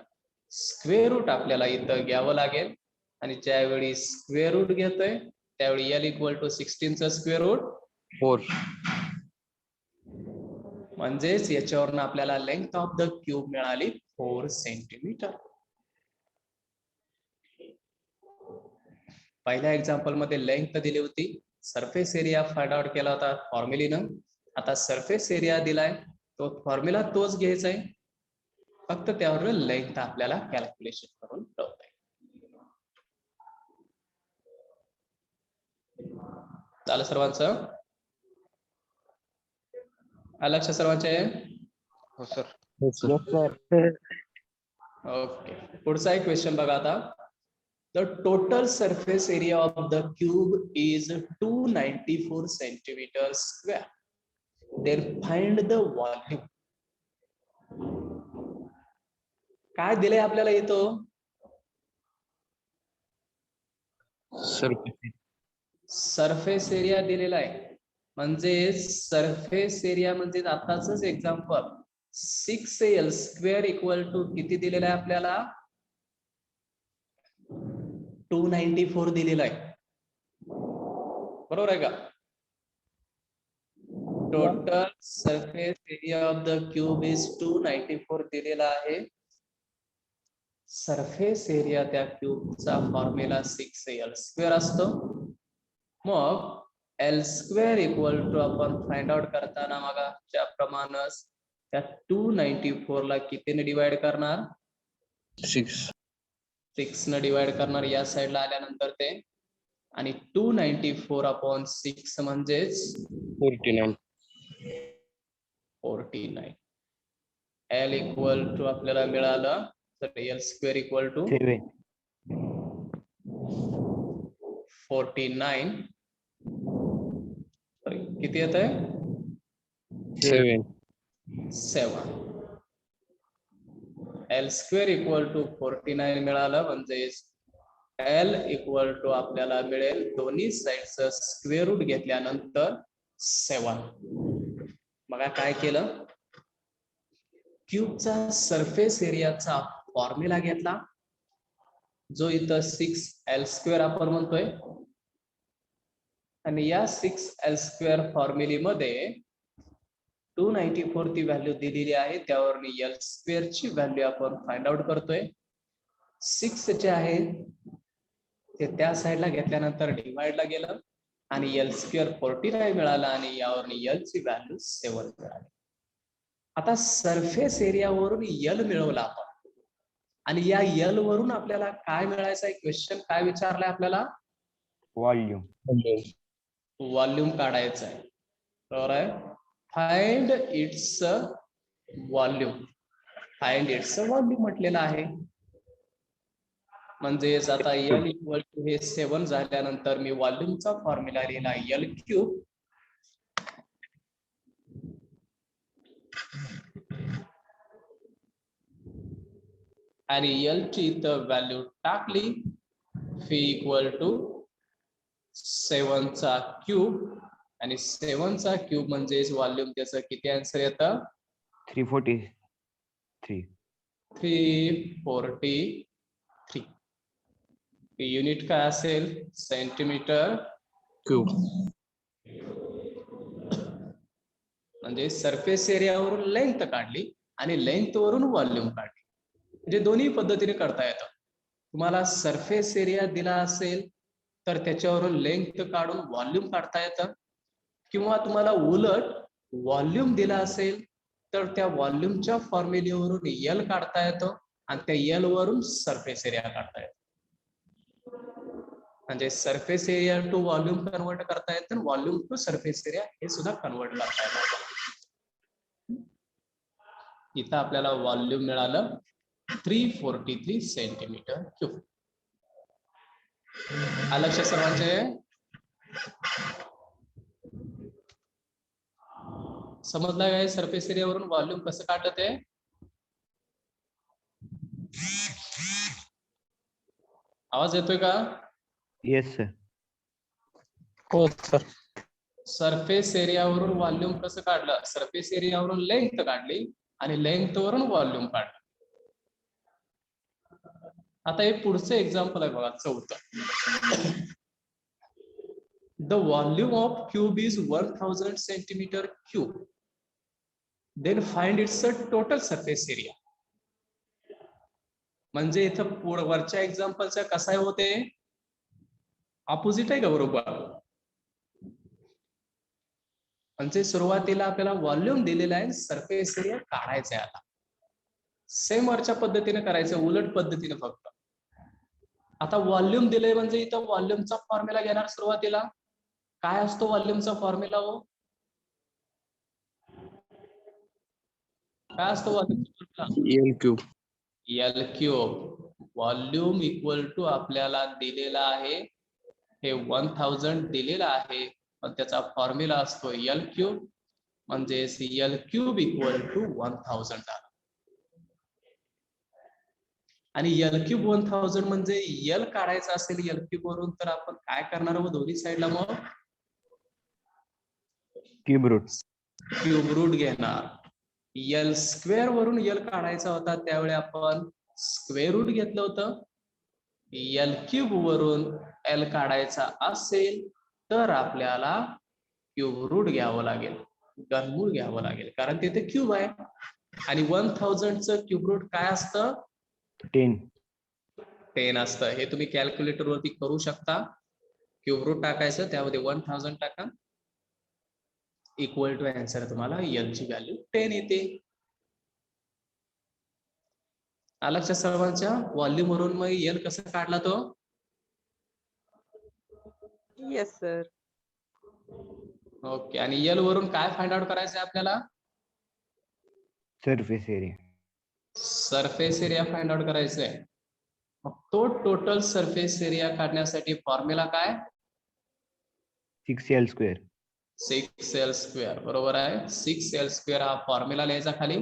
स्क्वेअर रूट आपल्याला इथं घ्यावं लागेल. आणि ज्यावेळी स्क्वेअर रूट घेतोय त्यावेळी एल इक्वल टू 16चं स्क्वेअर रूट 4. म्हणजेच याच्यावरून आपल्याला लेंथ ऑफ द क्यूब मिळाली 4 सेंटीमीटर. पहिल्या एक्झाम्पल मध्ये लेंथ दिली होती, सरफेस एरिया फाइंड आउट केला होता फॉर्म्युलीनं. आता सरफेस एरिया दिलाय, तो फॉर्म्युला तोच घ्यायचा आहे, फक्त त्यावर लेंथ आपल्याला कॅल्क्युलेशन करून ठेवता येईल. झालं सर्वांचं? लक्ष सर्वांचे? हो सर. ओके, पुढचा एक क्वेश्चन बघा आता. The total surface area of the cube is 294 centimeters square. Then find the volume. काय दिलंय आपल्याला इथं? सरफेस एरिया दिलेला आहे. म्हणजे सरफेस एरिया म्हणजे आताच example 6l square equal to किती दिलेला आहे आपल्याला? 294 दिलेला आहे. बरोबर आहे का? Total surface area of the cube is 294 दिलेला आहे. सरफेस एरिया त्या क्यूबचा फॉर्म्युला 6l स्क्वेअर असतो. मग एल स्क्वेअर इक्वल टू आपण फाइंड आउट करताना मगाच्या प्रमाणे त्या 294 ला कितीने डिवाइड करणार? 6 ने डिवाइड करणार या साइडला आल्यानंतर ते. आणि 294 अपॉन 6 म्हणजेच 49. एल इक्वल टू आपल्याला मिळालं, तर एल स्क्वेअर इक्वल टू 49. किती येत आहे? 7. एल स्क्वेअर इक्वल टू 49 मिळालं, म्हणजे एल इक्वल टू आपल्याला मिळेल दोन्ही साइडचं स्क्वेअर रूट घेतल्यानंतर 7. बघा काय केलं, क्यूबचा सरफेस एरियाचा फॉर्म्युला घेतला, जो इथं 6l स्क्वेअर आपण म्हणतोय. आणि या 6l स्क्वेअर फॉर्म्युलीमध्ये 294 ती व्हॅल्यू दिलेली आहे, त्यावर एल स्क्वेअर ची व्हॅल्यू आपण फाइंड आउट करतोय. 6 जे आहे ते त्या साइडला घेतल्यानंतर डिवाइडला गेलं आणि एल स्क्वेअर 49 मिळाला आणि यावर एल ची व्हॅल्यू 7 मिळाली. आता सरफेस एरियावरून एल मिळवला आपण, आणि या एल वरून आपल्याला काय मिळायचं आहे? क्वेश्चन काय विचारलाय आपल्याला? व्हॉल्यूम काढायचं आहे. बरोबर आहे. Find its volume. Find its volume म्हटलेलं आहे. म्हणजेच आता एल इक्वल टू हे 7 झाल्यानंतर मी व्हॉल्यूमचा फॉर्म्युला लिहिला एल क्यूब. आणि एल ची इथं व्हॅल्यू टाकली, फी इक्वल टू 7 चा क्यूब. आणि 7 चा क्यूब म्हणजे व्हॉल्यूम, त्याचं किती आन्सर येतं? 343. युनिट काय असेल? Centimetre cube. म्हणजे सरफेस एरियावरून लेंथ काढली आणि लेंथ वरून व्हॉल्यूम काढली. म्हणजे दोन्ही पद्धतीने करता येतं. तुम्हाला सरफेस एरिया दिला असेल तर त्याच्यावरून लेंथ काढून व्हॉल्यूम काढता येतं, किंवा तुम्हाला उलट व्हॉल्यूम दिला असेल तर त्या व्हॉल्यूमच्या फॉर्म्युलेवरून एल काढता येतो आणि त्या एल वरून सरफेस एरिया काढता येतो. म्हणजे surface area to volume convert करता येतं, व्हॉल्यूम टू सरफेस एरिया हे सुद्धा कन्वर्ट करता येतं. इथं आपल्याला व्हॉल्यूम मिळालं 343 सेंटीमीटर क्यूब. लक्ष सर्वांचे? समजला काय सरफेस एरियावरून व्हॉल्यूम कसं काढत आहे? आवाज येतोय का? Yes sir. हो सर. सरफेस एरियावरून व्हॉल्यूम कसं काढलं? सरफेस एरियावरून लेंथ काढली आणि लेंथ वरून व्हॉल्यूम काढलं. आता हे पुढचं एक्झाम्पल आहे बघा, 4th. The volume of cube is 1000 centimetre cube. Then find its total surface area. म्हणजे इथं वरच्या एक्झाम्पलच्या कसं आहे होते, ऑपोजिट आहे का बरोबर? म्हणजे सुरुवातीला आपल्याला व्हॉल्यूम दिलेला आहे, सरफेस एरिया काढायचा आहे. आता सेम वरच्या पद्धतीने करायचं, उलट पद्धतीने फक्त. आता व्हॉल्यूम दिले म्हणजे इथं व्हॉल्यूमचा फॉर्म्युला घेणार. सुरुवातीला काय असतो व्हॉल्यूमचा फॉर्म्युला? हो, काय असतो व्हॉल्यूमचा formula? L cube. L cube. Volume equal to आपल्याला दिलेला आहे, हे 1000 दिलेला आहे, पण त्याचा फॉर्म्युला असतो एल क्यूब. म्हणजे एल क्यूब इक्वल टू 1000 आला. आणि एल क्यूब 1000 म्हणजे एल काढायचा असेल एल क्यूब वरून, तर आपण काय करणार आहोत दोन्ही साईडला? मग क्यूब रूट. क्यूब रूट घेणार. एल स्क्वेअर वरून एल काढायचा होता, त्यावेळी आपण स्क्वेअर रूट घेतलं होतं. एल क्यूब वरून एल काढायचा असेल तर आपल्याला क्यूब रूट घ्यावं लागेल, घनमूळ घ्यावं लागेल, कारण तिथे क्यूब आहे. आणि 1000चं क्यूब रूट काय असतं? 10 असतं. हे तुम्ही कॅल्क्युलेटर वरती करू शकता. क्यूब रूट टाकायचं, त्यामध्ये 1000 टाका, इक्वल टू आन्सर तुम्हाला एल ची व्हॅल्यू 10 येते. लक्षात सर्वांच्या? व्हॉल्यूम वरून मग एल कसं काढला तो? Yes sir. ओके. आणि एल वरून काय फाइंड आउट करायचं आहे आपल्याला? Surface area. Surface area find out करायचं आहे. तो टोटल सरफेस एरिया काढण्यासाठी फॉर्म्युला काय? 6L square. 6L square. बरोबर आहे. 6L स्क्वेअर हा फॉर्म्युला लिहायचा खाली.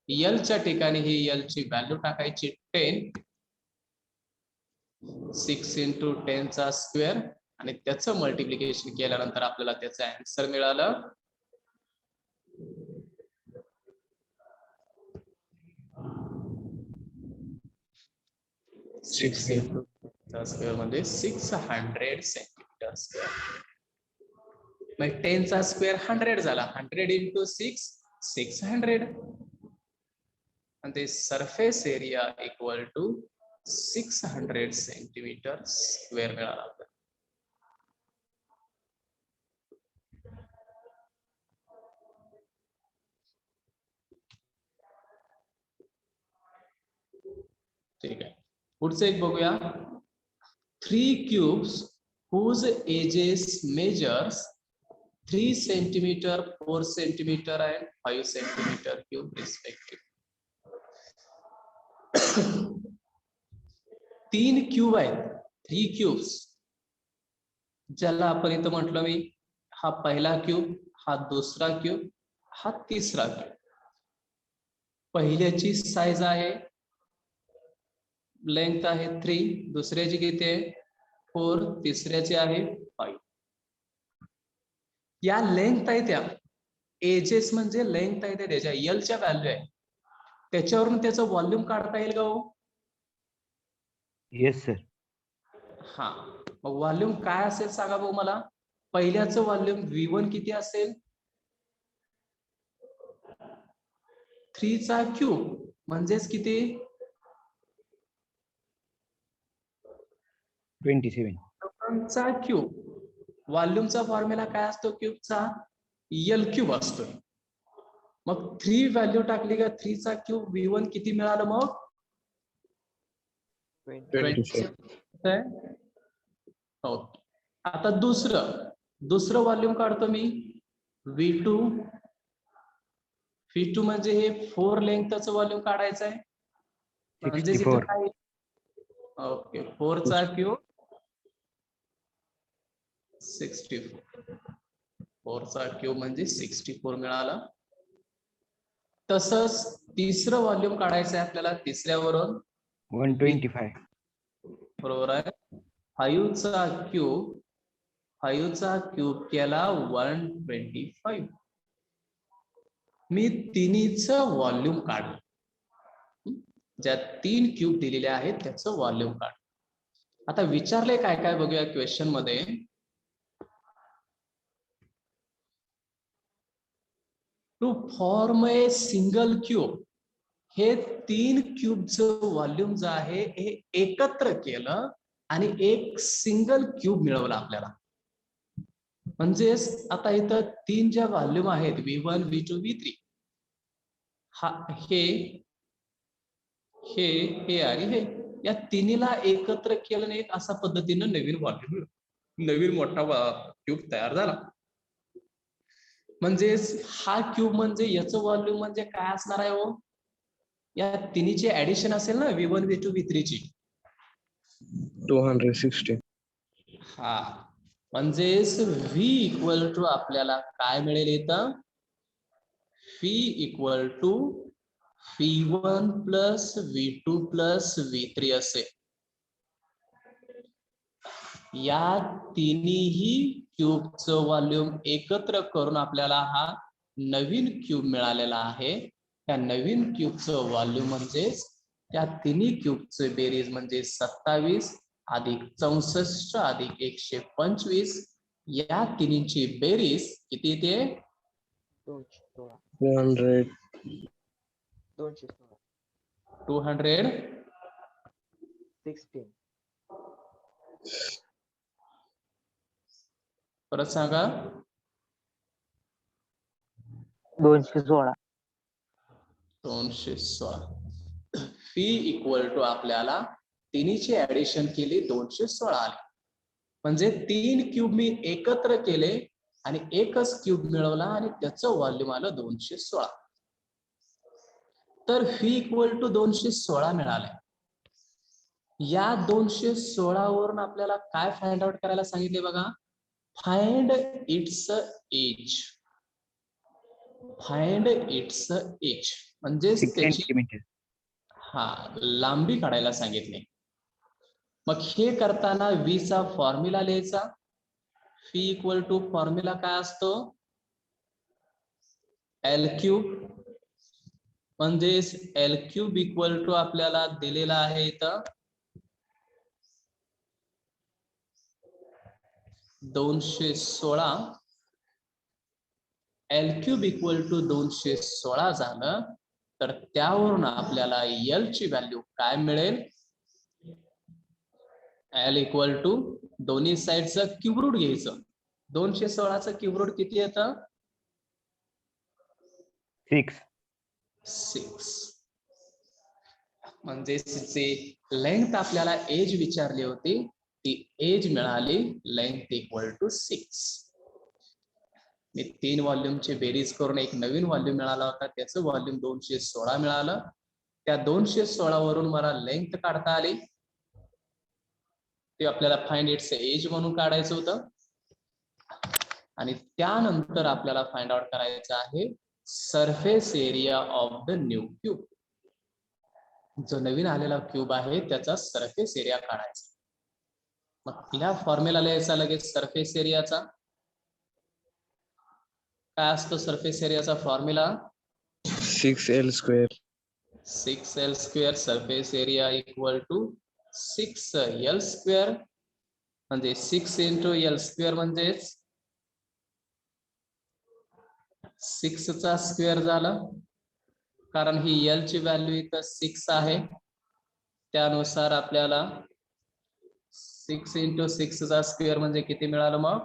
एल च्या ठिकाणी ही एल ची व्हॅल्यू टाकायची 10. 6 × 10 चा स्क्वेअर आणि त्याचं मल्टिप्लिकेशन केल्यानंतर आपल्याला त्याचं आन्सर मिळालं. स्क्वेअर म्हणजे 600 सेंटीमीटर स्क्वेअर. मग 10 चा स्क्वेअर 100 झाला. 100 × 6 600. आणि ते surface area equal to 600 centimetre square मिळाला. ठीक आहे. पुढचं एक बघूया. 3 cubes whose edges measures 3 centimeter, 4 centimeter and 5 centimeter cube respectively. 3 cube आहेत. 3 क्यूब्स, ज्याला आपण इथं म्हटलं मी, हा पहिला क्यूब, हा दुसरा क्यूब, हा तिसरा क्यूब. पहिल्याची साईज आहे, लेंथ आहे 3, दुसऱ्याची किती आहे 4, तिसऱ्याची आहे 5. या लेंथ आहे त्या एजेस म्हणजे लेंथ आहे त्याच्या एल च्या व्हॅल्यू आहे, त्याच्यावरून त्याचं व्हॉल्यूम काढता येईल का हो? Yes sir. हा, मग व्हॉल्यूम काय असेल सांगा भाऊ मला. पहिल्याचं व्हॉल्यूम V1 किती असेल? 3 चा क्यूब म्हणजेच किती? 27. चा क्यूब. व्हॉल्यूमचा फॉर्म्युला काय असतो क्यूबचा? एल क्यूब असतो. मग 3 व्हॅल्यू टाकली का 3 चा क्यूब V1 किती मिळालं मग? 27. ओके. आता दुसरं व्हॉल्यूम काढतो मी, V2. V2 म्हणजे हे 4 लेंथचं व्हॉल्यूम काढायचं आहे. म्हणजे इथं काय? ओके, 4 चा क्यूब 64. 4 चा क्यूब म्हणजे 64 मिळाला. तसंच तिसरं व्हॉल्यूम काढायचं आहे आपल्याला तिसऱ्यावरून 125. बरोबर आहे. 5 चा क्यूब केला 125. मी तिन्हीचं व्हॉल्यूम काढलं. ज्या 3 क्यूब दिलेले आहेत त्याचं व्हॉल्यूम काढ. आता विचारले काय काय बघूया क्वेश्चन मध्ये. To form a single cube, हे 3 क्यूबचं व्हॉल्यूम जे आहे हे एकत्र केलं आणि एक सिंगल क्यूब मिळवला आपल्याला. म्हणजेच आता इथं 3 ज्या व्हॉल्यूम आहेत V1, V2, V3, हा हे आणि हे, या तिन्हीला एकत्र केलं एक अशा पद्धतीनं नवीन व्हॉल्यूम, नवीन मोठा क्यूब तयार झाला. म्हणजेच हा क्यूब म्हणजे याचं व्हॉल्यूम म्हणजे काय असणार आहे हो, या तिन्हीचे ऍडिशन असेल ना V1, V2, V3 ची 260. हा, म्हणजेच V इक्वल टू आपल्याला काय मिळेल इथं, V equal to V1 plus V2 plus V3 असेल. या तिन्ही क्यूबचं व्हॉल्यूम एकत्र करून आपल्याला हा नवीन क्यूब मिळालेला आहे. त्या नवीन क्यूबचं व्हॉल्यूम म्हणजेच त्या तिन्ही क्यूबचं बेरीज म्हणजे 27 अधिक 64 अधिक 125, या तिन्हीची बेरीज किती ते 200. 216. परत सांगा. 216. 216. फी इक्वल टू आपल्याला तिन्हीची ऍडिशन केली 216 आली. म्हणजे 3 क्यूब मी एकत्र केले आणि एकच क्यूब मिळवला आणि त्याचं व्हॉल्यूम आलं 216. तर फी इक्वल टू 216 मिळाले. या 216 वरून आपल्याला काय फाइंड आउट करायला सांगितले बघा, find its edge. Find its edge म्हणजे 6 त्याची centimeters. लांबी काढायला सांगितले. मग हे करताना V चा फॉर्म्युला लिहायचा. फी इक्वल टू फॉर्म्युला काय असतो, L क्यूब. म्हणजेच L क्यूब इक्वल टू आपल्याला दिलेला आहे इथं 216. L क्यूब इक्वल टू 216 झालं तर त्यावरून आपल्याला L ची व्हॅल्यू काय मिळेल, L इक्वल टू दोन्ही साइडचं क्यूब रूट घ्यायचं. 216चं क्यूब रूट किती येतं, 6. म्हणजे जे लेंथ आपल्याला एज विचारली होती ती एज मिळाली, लेंथ इक्वल टू 6. मी 3 व्हॉल्यूमची बेरीज करून एक नवीन व्हॉल्यूम मिळाला होता, त्याचं व्हॉल्यूम 216 मिळालं. त्या 216 वरून मला लेंथ काढता आली. ते आपल्याला फाइंड इट्स एज म्हणून काढायचं होतं. आणि त्यानंतर आपल्याला फाइंड आउट करायचं आहे surface area of the new cube. जो नवीन आलेला क्यूब आहे त्याचा सरफेस एरिया काढायचा. मग या फॉर्म्युला लिहायचा लगेच सरफेस एरियाचा. काय असतो सरफेस एरियाचा formula, 6L square. 6L square. Surface area equal to 6L square. म्हणजे 6 इंटू L स्क्वेअर म्हणजेच 6 चा स्क्वेअर झालं, कारण ही L ची व्हॅल्यू इथं 6 आहे. त्यानुसार आपल्याला 6 इंटू 6 चा स्क्वेअर म्हणजे किती मिळालं मग,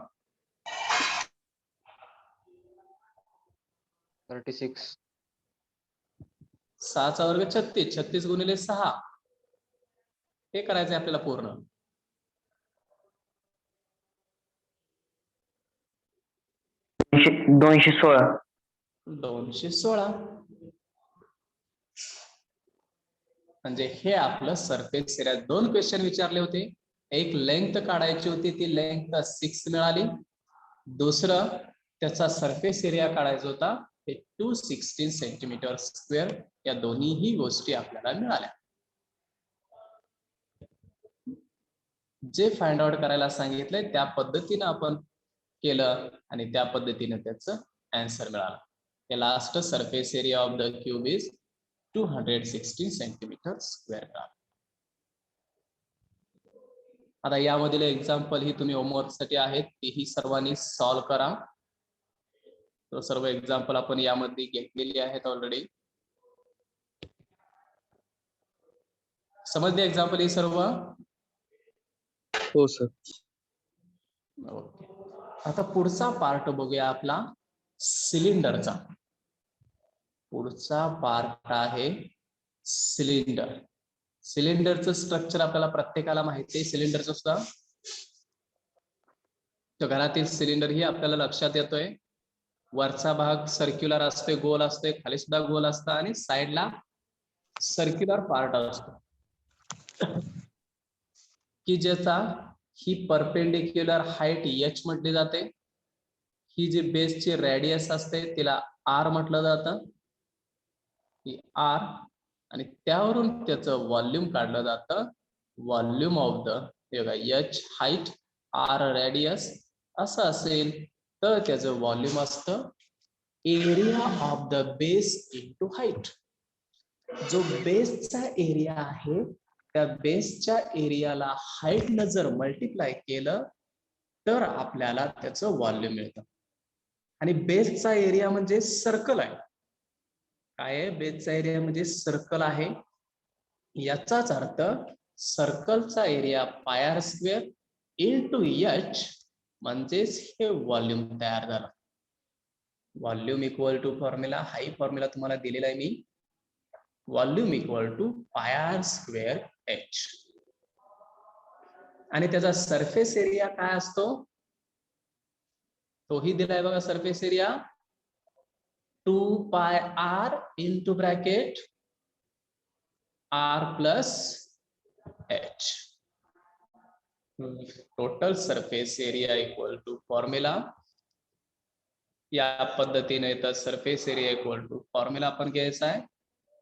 36. 6 चा वर्ग 36. 36 गुणिले 6 हे करायचंय आपल्याला पूर्ण. दोनशे 216. म्हणजे हे आपलं सरफेस एरिया. 2 क्वेश्चन विचारले होते. एक लेंथ काढायची होती, ती लेंथ 6 मिळाली. दुसरं त्याचा सरफेस एरिया काढायचा होता, हे 216 सेंटीमीटर स्क्वेअर या दोन्हीही गोष्टी आपल्याला मिळाल्या. जे फाइंड आउट करायला सांगितलंय त्या पद्धतीने आपण केलं आणि त्या पद्धतीने त्याचं आन्सर मिळाला. The last surface area of the cube is 216 centimetre square. आता यामधील एक्झाम्पल ही तुम्ही होमवर्क साठी आहेत, तीही सर्वांनी सॉल्व्ह करा. तो सर्व एक्झाम्पल आपण यामध्ये घेतलेली आहेत ऑलरेडी. समजले एक्झाम्पल ही सर्व? हो सर. ओके. आता पुढचा पार्ट बघूया आपला सिलेंडरचा. पुढचा पार्ट आहे सिलेंडर. सिलेंडरचं स्ट्रक्चर आपल्याला प्रत्येकाला माहिती आहे. सिलेंडरचं सुद्धा तर घरातील सिलेंडर ही आपल्याला लक्षात येतोय. वरचा भाग सर्क्युलर असतोय, गोल असतोय, खाली सुद्धा गोल असतं आणि साइडला सर्क्युलर पार्ट असतो की ज्याचा ही परपेंडिक्युलर हाईट एच म्हटली जाते. ही जी बेसची रेडियस असते तिला आर म्हटलं जातं, ही आर, आणि त्यावरून त्याचं व्हॉल्यूम काढलं जातं. Volume of the H height R radius असं असेल तर त्याचं व्हॉल्यूम असतं area of the base into height. जो बेसचा एरिया आहे त्या बेसच्या एरियाला हाईटनं जर मल्टिप्लाय केलं तर आपल्याला त्याचं व्हॉल्यूम मिळतं. आणि बेसचा एरिया म्हणजे सर्कल आहे. काय आहे? बेसचा एरिया म्हणजे सर्कल आहे. याचाच अर्थ सर्कलचा area pi R square into H म्हणजेच हे व्हॉल्यूम तयार झालं. व्हॉल्यूम इक्वल टू फॉर्म्युला, हाही फॉर्म्युला तुम्हाला दिलेला आहे मी. Volume equal to pi R square H. आणि त्याचा सरफेस एरिया काय असतो तोही दिलाय बघा. Surface area 2 pi R into bracket R plus H. Total surface area equal to formula. या पद्धतीने येतं surface area equal to formula आपण घ्यायचा आहे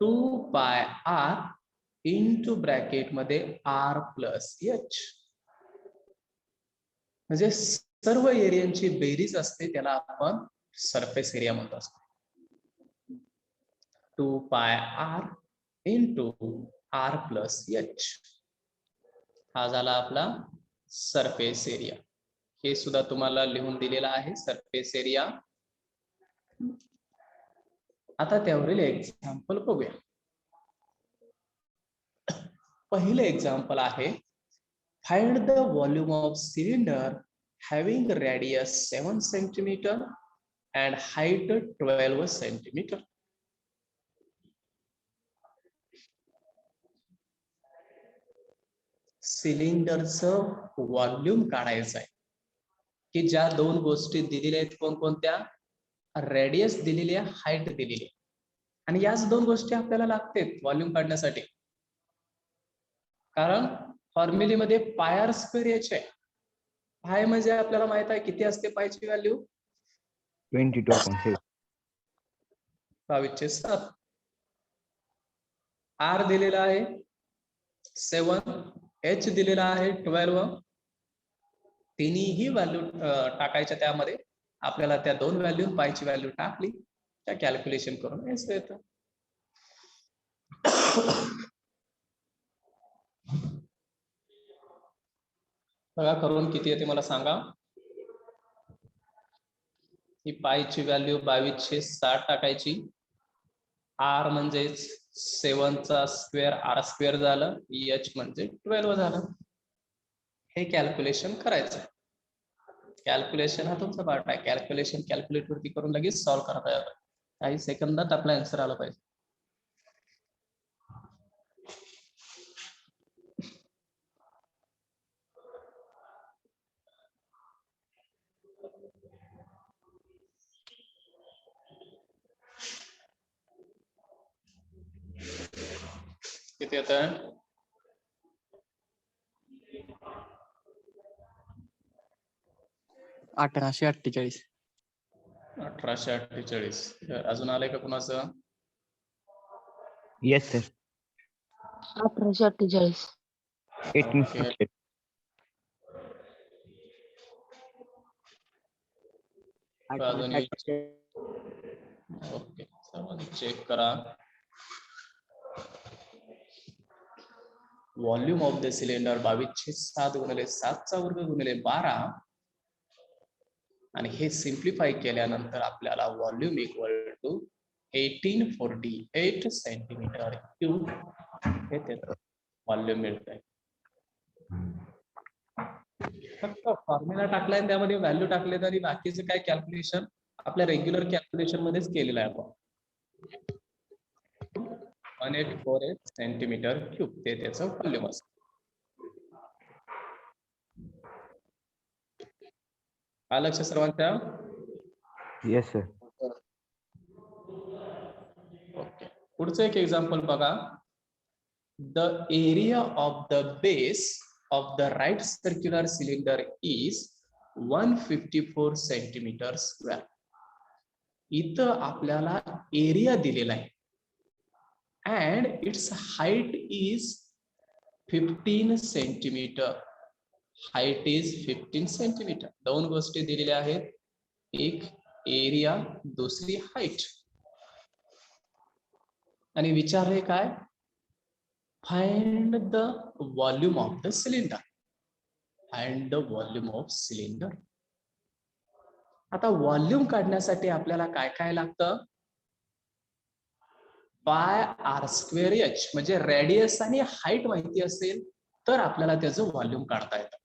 2 पाय आर इंटू ब्रॅकेट मध्ये आर प्लस एच. म्हणजे सर्व एरियांची बेरीज असते त्याला आपण सरफेस एरिया म्हणतो असतो. 2 pi R into R plus H हा झाला आपला सरफेस एरिया. हे सुद्धा तुम्हाला लिहून दिलेला आहे सरफेस एरिया. आता त्यावरील एक्झाम्पल बघूया. पहिले एक्झाम्पल आहे find the volume of cylinder having radius 7 centimeter and height 12 centimeter. सिलेंडरचं व्हॉल्यूम काढायचं आहे की ज्या दोन गोष्टी दिलेल्या आहेत कोणकोणत्या? रेडियस दिलेली आहे, हाईट दिलेली आहे. आणि याच दोन गोष्टी आपल्याला लागतात व्हॉल्यूम काढण्यासाठी. कारण फॉर्म्युलीमध्ये पाय आर स्क्वेअर एच आहे. पाय म्हणजे आपल्याला माहित आहे किती असते पायची व्हॅल्यू 22.6. 22/7. आर दिलेला आहे 7, एच दिलेला आहे 12. तिन्ही व्हॅल्यू टाकायच्या त्यामध्ये. आपल्याला त्या दोन व्हॅल्यू पायची व्हॅल्यू टाकली त्या कॅल्क्युलेशन करून यायचं येतं. बघा करून किती येते मला सांगा. ही पायची व्हॅल्यू 2260 टाकायची. आर म्हणजे 7चा स्क्वेअर आर स्क्वेअर झालं, एच म्हणजे 12 झालं. हे कॅल्क्युलेशन करायचं. कॅल्क्युलेशन हा तुमचा पार्ट आहे. कॅल्क्युलेशन कॅल्क्युलेटरवरती करून लगेच सॉल्व्ह करता येतं. काही सेकंदात आपला आन्सर आला पाहिजे. किती येतं? 1848. 1848. अजून आलंय का कुणाचं? Yes, sir. 1848. 1848. अजून ओके, सर्वांनी चेक करा. व्हॉल्यूम ऑफ द सिलेंडर 22/7 गुणिले 7चा वर्ग गुणिले 12 आणि हे सिम्प्लिफाय केल्यानंतर आपल्याला volume equal to 1848 centimetre cube हे त्याचं व्हॉल्यूम मिळतंय. फक्त फॉर्म्युला टाकलाय आणि त्यामध्ये व्हॅल्यू टाकले तरी बाकीचं काय कॅल्क्युलेशन आपल्या रेग्युलर कॅल्क्युलेशन मध्येच केलेलं आहे आपण. 1848 सेंटीमीटर क्यूब ते त्याचं व्हॉल्यूम असतं. लक्ष सर्वांच्या? Yes, sir. ओके, पुढचं एक एक्झाम्पल बघा. The area of the base of the right circular cylinder is 154 centimetre square. इथं आपल्याला एरिया दिलेला आहे and its height is 15 centimetre. Height is 15 centimetre. दोन गोष्टी दिलेल्या आहेत, एक एरिया, दुसरी हाइट. आणि विचारले काय? Find the volume of the cylinder. Find the volume of cylinder. आता व्हॉल्यूम काढण्यासाठी आपल्याला काय काय लागतं? पाय आर स्क्वेअर एच म्हणजे रेडियस आणि हाइट माहिती असेल तर आपल्याला त्याचं व्हॉल्यूम काढता येतं.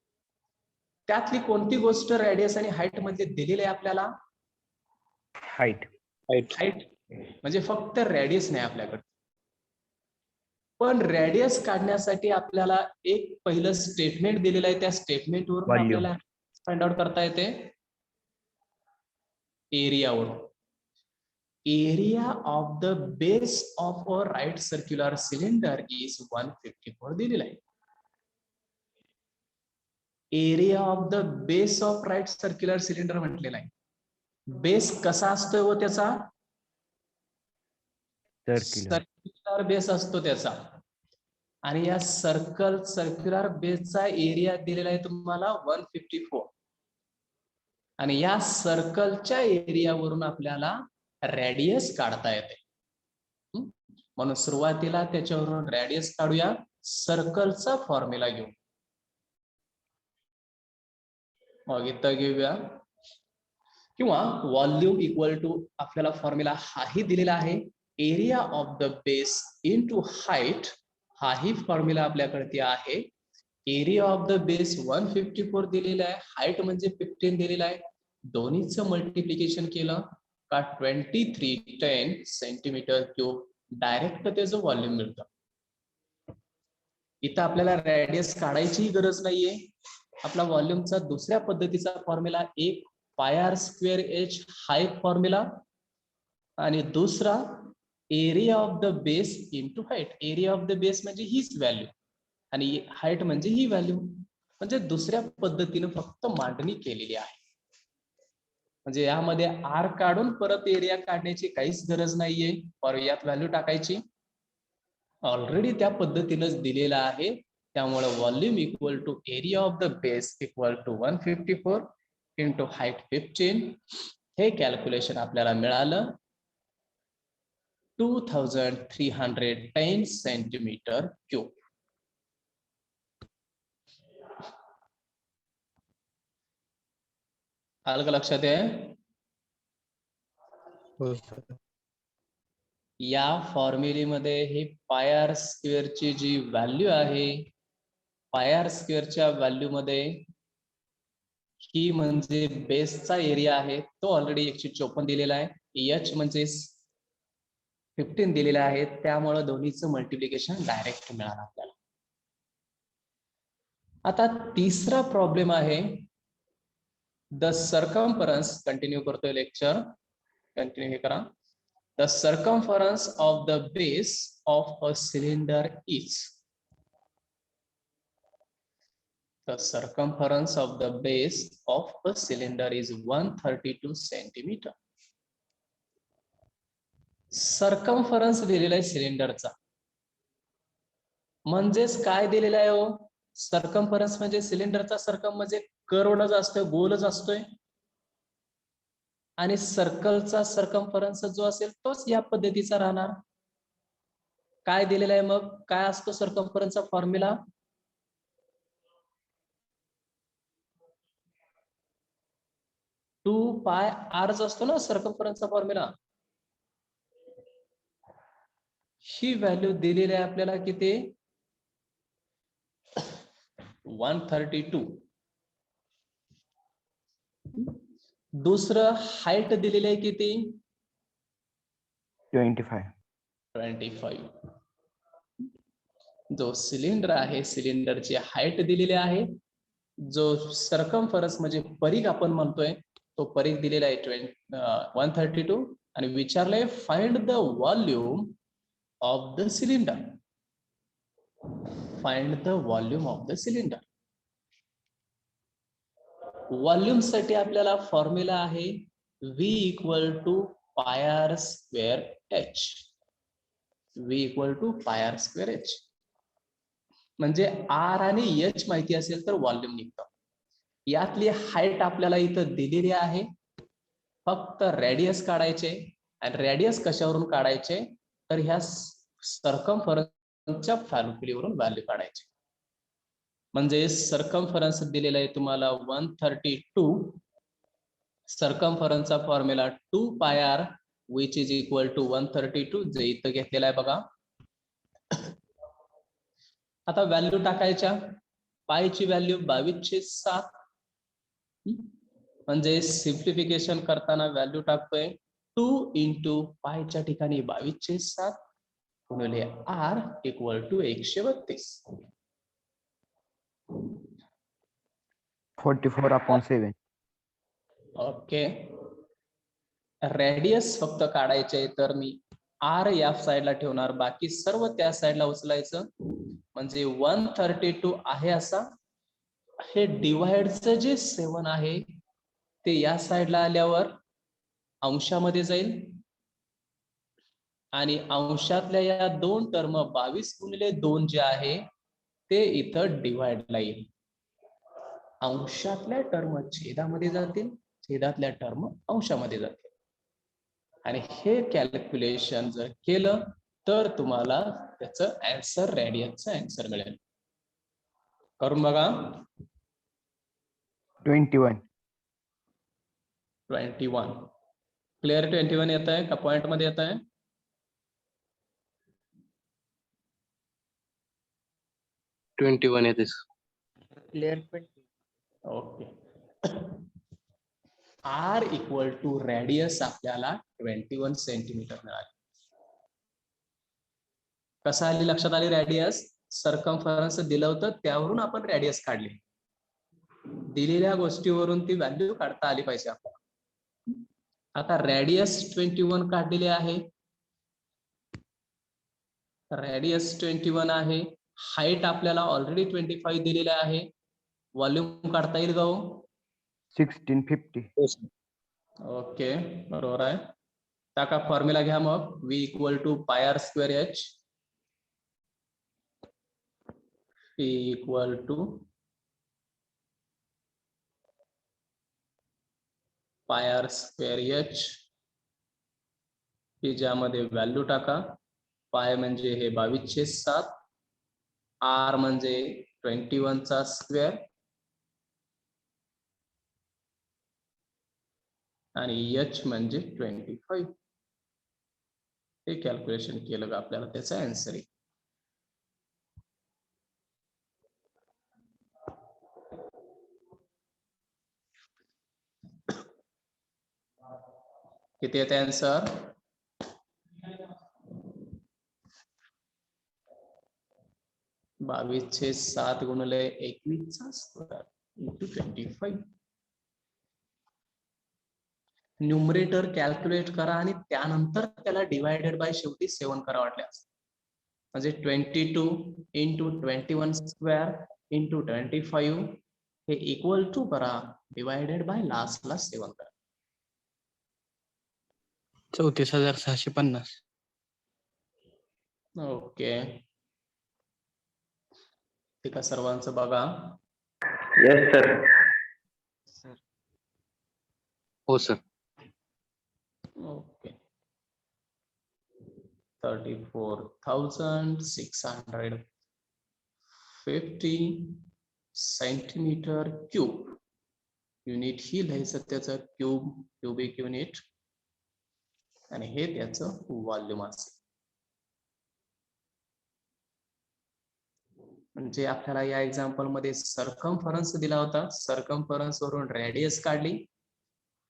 त्यातली कोणती गोष्ट रेडियस आणि हाइट मध्ये दिलेली आहे आपल्याला? Height. हाइट म्हणजे फक्त रेडियस नाही आपल्याकडे, पण रेडियस काढण्यासाठी आपल्याला एक पहिलं स्टेटमेंट दिलेलं आहे. त्या स्टेटमेंट वरून Volume. आपल्याला फाइंड आउट करता येते एरियावरून. Area of the base of a right circular cylinder is 154 दिलेला आहे. Area of the base of right circular cylinder म्हटलेला आहे. बेस कसा असतोय व त्याचा? Circular. सर्क्युलर बेस असतो त्याचा. आणि या सर्क्युलर बेसचा एरिया दिलेला आहे तुम्हाला 154. आणि या सर्कलच्या एरियावरून आपल्याला रेडियस काढता येते. म्हणून सुरुवातीला त्याच्यावरून रेडियस काढूया, सर्कलचा फॉर्म्युला घेऊ. मग इथं घेऊया किंवा व्हॉल्यूम इक्वल टू आपल्याला फॉर्म्युला हाही दिलेला आहे, area of the base into height. हाही फॉर्म्युला आपल्याकडे आहे. एरिया ऑफ द बेस 154 दिलेला आहे, हाइट म्हणजे 15 दिलेला आहे. दोन्हीचं मल्टिप्लिकेशन केलं का 2310 सेंटीमीटर क्यूब डायरेक्ट त्याचं व्हॉल्यूम मिळतं. इथं आपल्याला रेडियस काढायची गरज नाहीये. आपला व्हॉल्यूमचा दुसऱ्या पद्धतीचा फॉर्म्युला, एक पाय आर स्क्वेअर एच हाय फॉर्म्युला आणि दुसरा area of the base into height. Area of the base म्हणजे हीच व्हॅल्यू आणि हाइट म्हणजे ही व्हॅल्यू. म्हणजे दुसऱ्या पद्धतीने फक्त मांडणी केलेली आहे. म्हणजे यामध्ये आर काढून परत एरिया काढण्याची काहीच गरज नाहीये. और यात व्हॅल्यू टाकायची ऑलरेडी त्या पद्धतीनेच दिलेला आहे. त्यामुळे volume equal to area of the base equal to 154 into height 15. हे कॅल्क्युलेशन आपल्याला मिळालं 2310 सेंटीमीटर क्यूब. आलं का लक्षात आहे? या फॉर्म्युलेमध्ये हे पाय आर स्क्वेअरची जी व्हॅल्यू आहे, पाय आर स्क्वेअरच्या व्हॅल्यू मध्ये ही म्हणजे बेसचा एरिया आहे, तो ऑलरेडी 154 दिलेला आहे. एच म्हणजे 15 दिलेला आहे. त्यामुळे दोन्हीचं मल्टिप्लिकेशन डायरेक्ट मिळालं आपल्याला. आता तिसरा प्रॉब्लेम आहे द सर्कम्फरन्स. कंटिन्यू करतोय लेक्चर, कंटिन्यू हे करा. The circumference of the base of a cylinder is. The circumference of the base of a cylinder is 132 centimeter. Circumference दिलेला आहे सिलेंडरचा, म्हणजेच काय दिलेलं आहे हो, सर्कम्फरन्स म्हणजे सिलेंडरचा सर्कम म्हणजे कर्वडच असतोय, गोलच असतोय, आणि सर्कलचा सर्कम्फरन्स जो असेल तोच या पद्धतीचा राहणार. काय दिलेलं आहे मग, काय असतो सर्कम्फरन्सचा फॉर्म्युला, 2πr असतो ना सर्कम्फरन्सचा फॉर्म्युला. ही व्हॅल्यू दिलेली आहे आपल्याला किती, 132. दुसरं हाईट दिलेली आहे किती, 25. जो सिलेंडर आहे सिलेंडरची हाईट दिलेली आहे, जो सर्कम्फरन्स म्हणजे परिघ आपण म्हणतोय तो परिघ दिलेला आहे 132, आणि विचारलंय find the volume of the cylinder. Find the volume of the cylinder. Volume साठी आपल्याला फॉर्म्युला आहे V = πr²h. V = πr²h. म्हणजे R आणि H माहिती असेल तर व्हॉल्यूम निघतं. यातली हाईट आपल्याला इथं दिलेली आहे, फक्त रेडियस काढायचे, आणि रेडियस कशावरून काढायचे तर ह्या सर्कम्फरन्सच्या फॉर्म्युल्यावरून व्हॅल्यू काढायचे. म्हणजे सर्कम्फरन्स दिलेला आहे तुम्हाला 132, सर्कम्फरन्सचा formula 2πr which is equal to 132, जे इथं घेतलेला आहे बघा. आता व्हॅल्यू टाकायच्या, पायची व्हॅल्यू 22/7, म्हणजे सिम्प्लिफिकेशन करताना व्हॅल्यू टाकतोय 2 × पायच्या ठिकाणी 22/7 गुणिले r = 132. 44/7. ओके. रेडियस फक्त काढायचे, तर मी R या साईडला ठेवणार, बाकी सर्व त्या साईडला उचलायचं, म्हणजे 132 आहे असा. हे डिवाइडचं जे 7 आहे ते या साईडला आल्यावर अंशामध्ये जाईल, आणि अंशातल्या या दोन टर्म 22/2 जे आहे ते इथं डिवाइडला येईल. अंशातल्या टर्म छेदामध्ये जातील, छेदातल्या टर्म अंशामध्ये जातील, आणि हे कॅल्क्युलेशन जर केलं तर तुम्हाला त्याचं आन्सर, रेडियसचं आन्सर मिळेल. करून बघा. 21. क्लिअर? 21 येत आहे का पॉइंट मध्ये येत आहे? क्लिअर. ओके. R = रेडियस आपल्याला 21 सेंटीमीटर मिळाले. कसं आली लक्षात आली रेडियस? सर्कम्फरन्स दिलं होतं त्यावरून आपण रेडियस काढली. दिलेल्या गोष्टीवरून ती व्हॅल्यू काढता आली पाहिजे आपल्याला. आता रेडियस 21 काढलेले आहे, रेडियस 21 आहे, हाईट आपल्याला ऑलरेडी 25 दिलेले आहे. व्हॉल्यूम काढता येईल का हो? 1650. ओके, बरोबर आहे. टाका फॉर्म्युला घ्या मग. V = πr²h. P = πr²h, की ज्यामध्ये व्हॅल्यू टाका. पाय म्हणजे हे 22/7, R म्हणजे 21चा स्क्वेअर, आणि H म्हणजे 25. हे कॅल्क्युलेशन केलं का आपल्याला त्याचा आन्सर आहे. किती येते आन्सर? 22/7 गुणिले 21चा स्क्वेअर × 25. न्यूमरेटर कॅल्क्युलेट करा आणि त्यानंतर त्याला डिवायडेड बाय शेवटी 7 करा वाटल्यास. म्हणजे 22 × 21² × 25 हे इक्वल टू करा डिवायडेड बाय लास्टला 7 करा. 34,650. ओके, ठीक आहे, सर्वांचं बघा. Yes sir. हो sir. Okay, 34,650 centimetre cube. Unit ही लिहायचं त्याचं क्यूबिक युनिट, आणि हे त्याचं व्हॉल्यूम असेल. म्हणजे आपल्याला या एक्झाम्पल मध्ये सर्कमफरन्स दिला होता, सर्कमफरन्स वरून रेडियस काढली,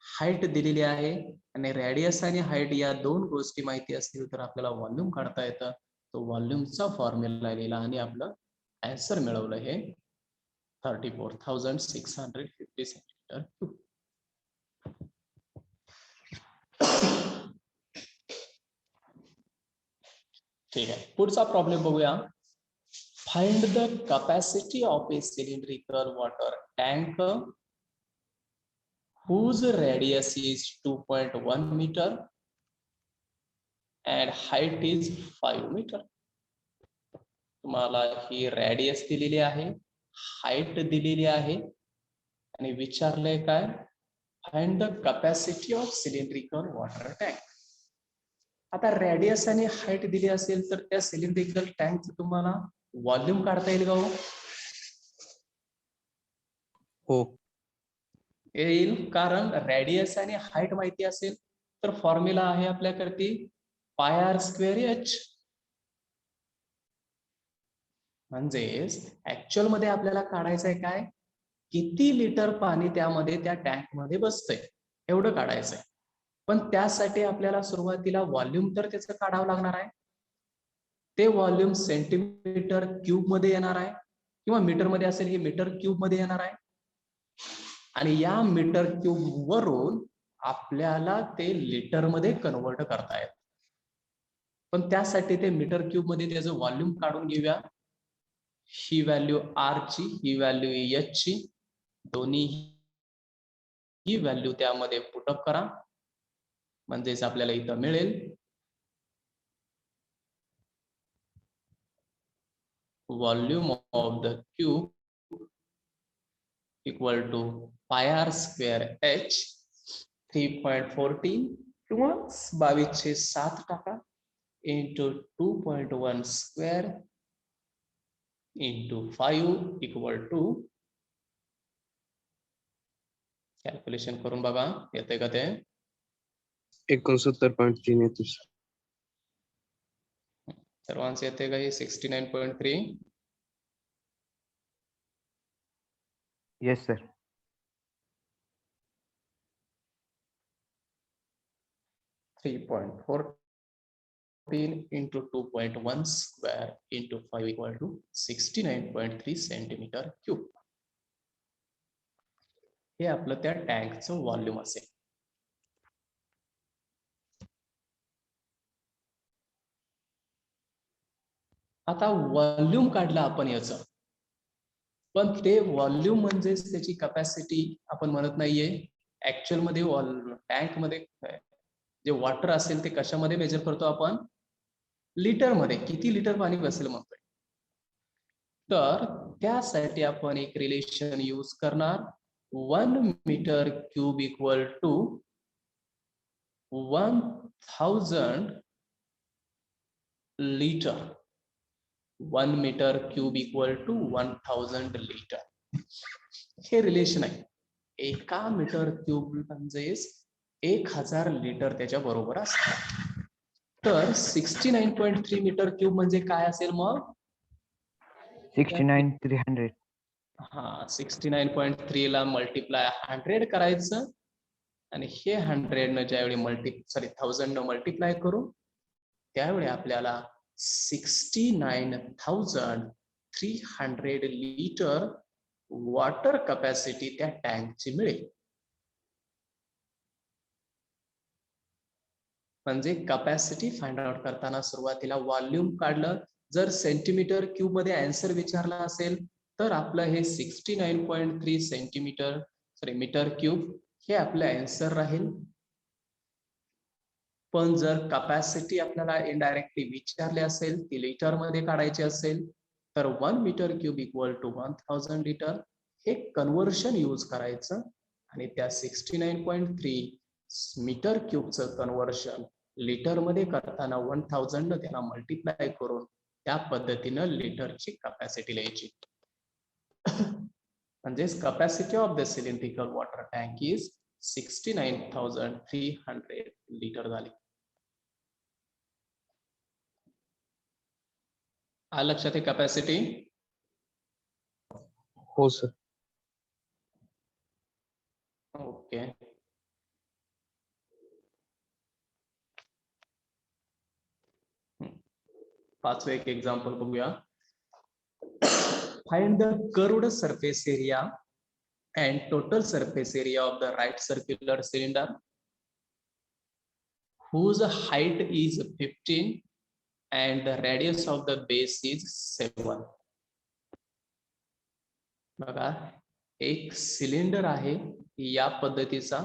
हाईट दिलेली आहे, आणि रेडियस आणि हाईट या दोन गोष्टी माहिती असतील तर आपल्याला व्हॉल्यूम काढता येतं. तो व्हॉल्यूमचा फॉर्म्युला लिहिला आणि आपलं आन्सर मिळवलं हे 34,650 सेंटीमीटर क्यूब. ठीक आहे, पुढचा प्रॉब्लेम बघूया. Find the capacity of A cylindrical water tank whose radius is 2.1 meter and height is 5 meter. तुम्हाला ही रेडियस दिलेली आहे, हाईट दिलेली आहे, आणि विचारलंय काय, find the capacity of cylindrical water tank. आता रेडियस आणि हाईट दिली असेल तर त्या सिलेंड्रिकल टँकचं तुम्हाला व्हॉल्यूम काढता येईल का हो? हो. येईल, कारण रेडियस आणि हाईट माहिती असेल तर फॉर्म्युला आहे आपल्याकडे पाय आर स्क्वेअर एच. म्हणजेच ऍक्च्युअल मध्ये आपल्याला काढायचंय काय, किती लिटर पाणी त्यामध्ये त्या टँक मध्ये बसतंय एवढं काढायचंय. पण त्यासाठी आपल्याला सुरुवातीला व्हॉल्यूम तर त्याचं काढावं लागणार आहे. ते व्हॉल्यूम सेंटीमीटर क्यूब मध्ये येणार आहे, किंवा मीटर मध्ये असेल हे मीटर क्यूब मध्ये येणार आहे, आणि या मीटर क्यूब वरून आपल्याला ते लिटर मध्ये कन्वर्ट करता येत. पण त्यासाठी ते मीटर क्यूब मध्ये त्याचं व्हॉल्यूम काढून घेऊया. ही व्हॅल्यू आर ची, ही व्हॅल्यू एच ची, दोन्ही ही व्हॅल्यू त्यामध्ये पुटअप करा, म्हणजेच आपल्याला इथं मिळेल volume of the cube equal to pi R square H 3.14 किंवा 22/7 टाका into 2.1 square into 5 equal to, calculation करून बघा येते का ते. 69.3 येतो सर. सर्वांचे येते का हे 69.3? Yes sir. 3.14 into 2.1 square into 5 equal to 69.3 centimetre cube. हे आपलं त्या टँकचं व्हॉल्यूम असेल. आता व्हॉल्यूम काढलं आपण याचं, पण ते व्हॉल्यूम म्हणजेच त्याची कॅपॅसिटी आपण म्हणत नाहीये. ऍक्च्युअल मध्ये टँक मध्ये जे वॉटर असेल ते कशामध्ये मेजर करतो आपण, लिटर मध्ये, किती लिटर पाणी बसेल म्हणतोय. तर त्यासाठी आपण एक रिलेशन यूज करणार, 1 metre cube equal to 1000 litre. 1 metre cube equal to 1000 litre हे रिलेशन आहे. एका मीटर क्यूब म्हणजेच 1000 लिटर त्याच्या बरोबर असतात. तर 69.3 मीटर क्यूब म्हणजे काय असेल मग, 69,300. हा, 69.3 ला मल्टिप्लाय 100 करायचं, आणि हे 100 न ज्यावेळी 1000 न मल्टिप्लाय करू त्यावेळी आपल्याला 69,300 लिटर वॉटर कॅपॅसिटी त्या टँकची मिळेल. म्हणजे कॅपॅसिटी फाइंड आउट करताना सुरुवातीला व्हॉल्यूम काढलं. जर सेंटीमीटर क्यूब मध्ये आन्सर विचारला असेल तर आपलं हे 69.3 सेंटीमीटर मीटर क्यूब हे आपलं आन्सर राहील. पण जर कपॅसिटी आपल्याला इनडायरेक्टली विचारली असेल ती लिटर मध्ये काढायची असेल तर 1 metre cube equal to 1000 litre हे कन्व्हर्शन यूज करायचं आणि त्या 69.3 मीटर क्यूबचं कन्व्हर्शन लिटर मध्ये करताना 1000 न त्याला मल्टिप्लाय करून त्या पद्धतीनं लिटरची कपॅसिटी लिहायची. म्हणजेच capacity of the cylindrical water tank is 69,300 litre झाली. आलं लक्षात आहे कपॅसिटी? हो सर. ओके. पाचवे एक एक्झाम्पल बघूया. Find the curved surface area and total surface area of the right circular cylinder whose height is 15 and the radius of the base is 7. बघा एक सिलेंडर आहे या पद्धतीचा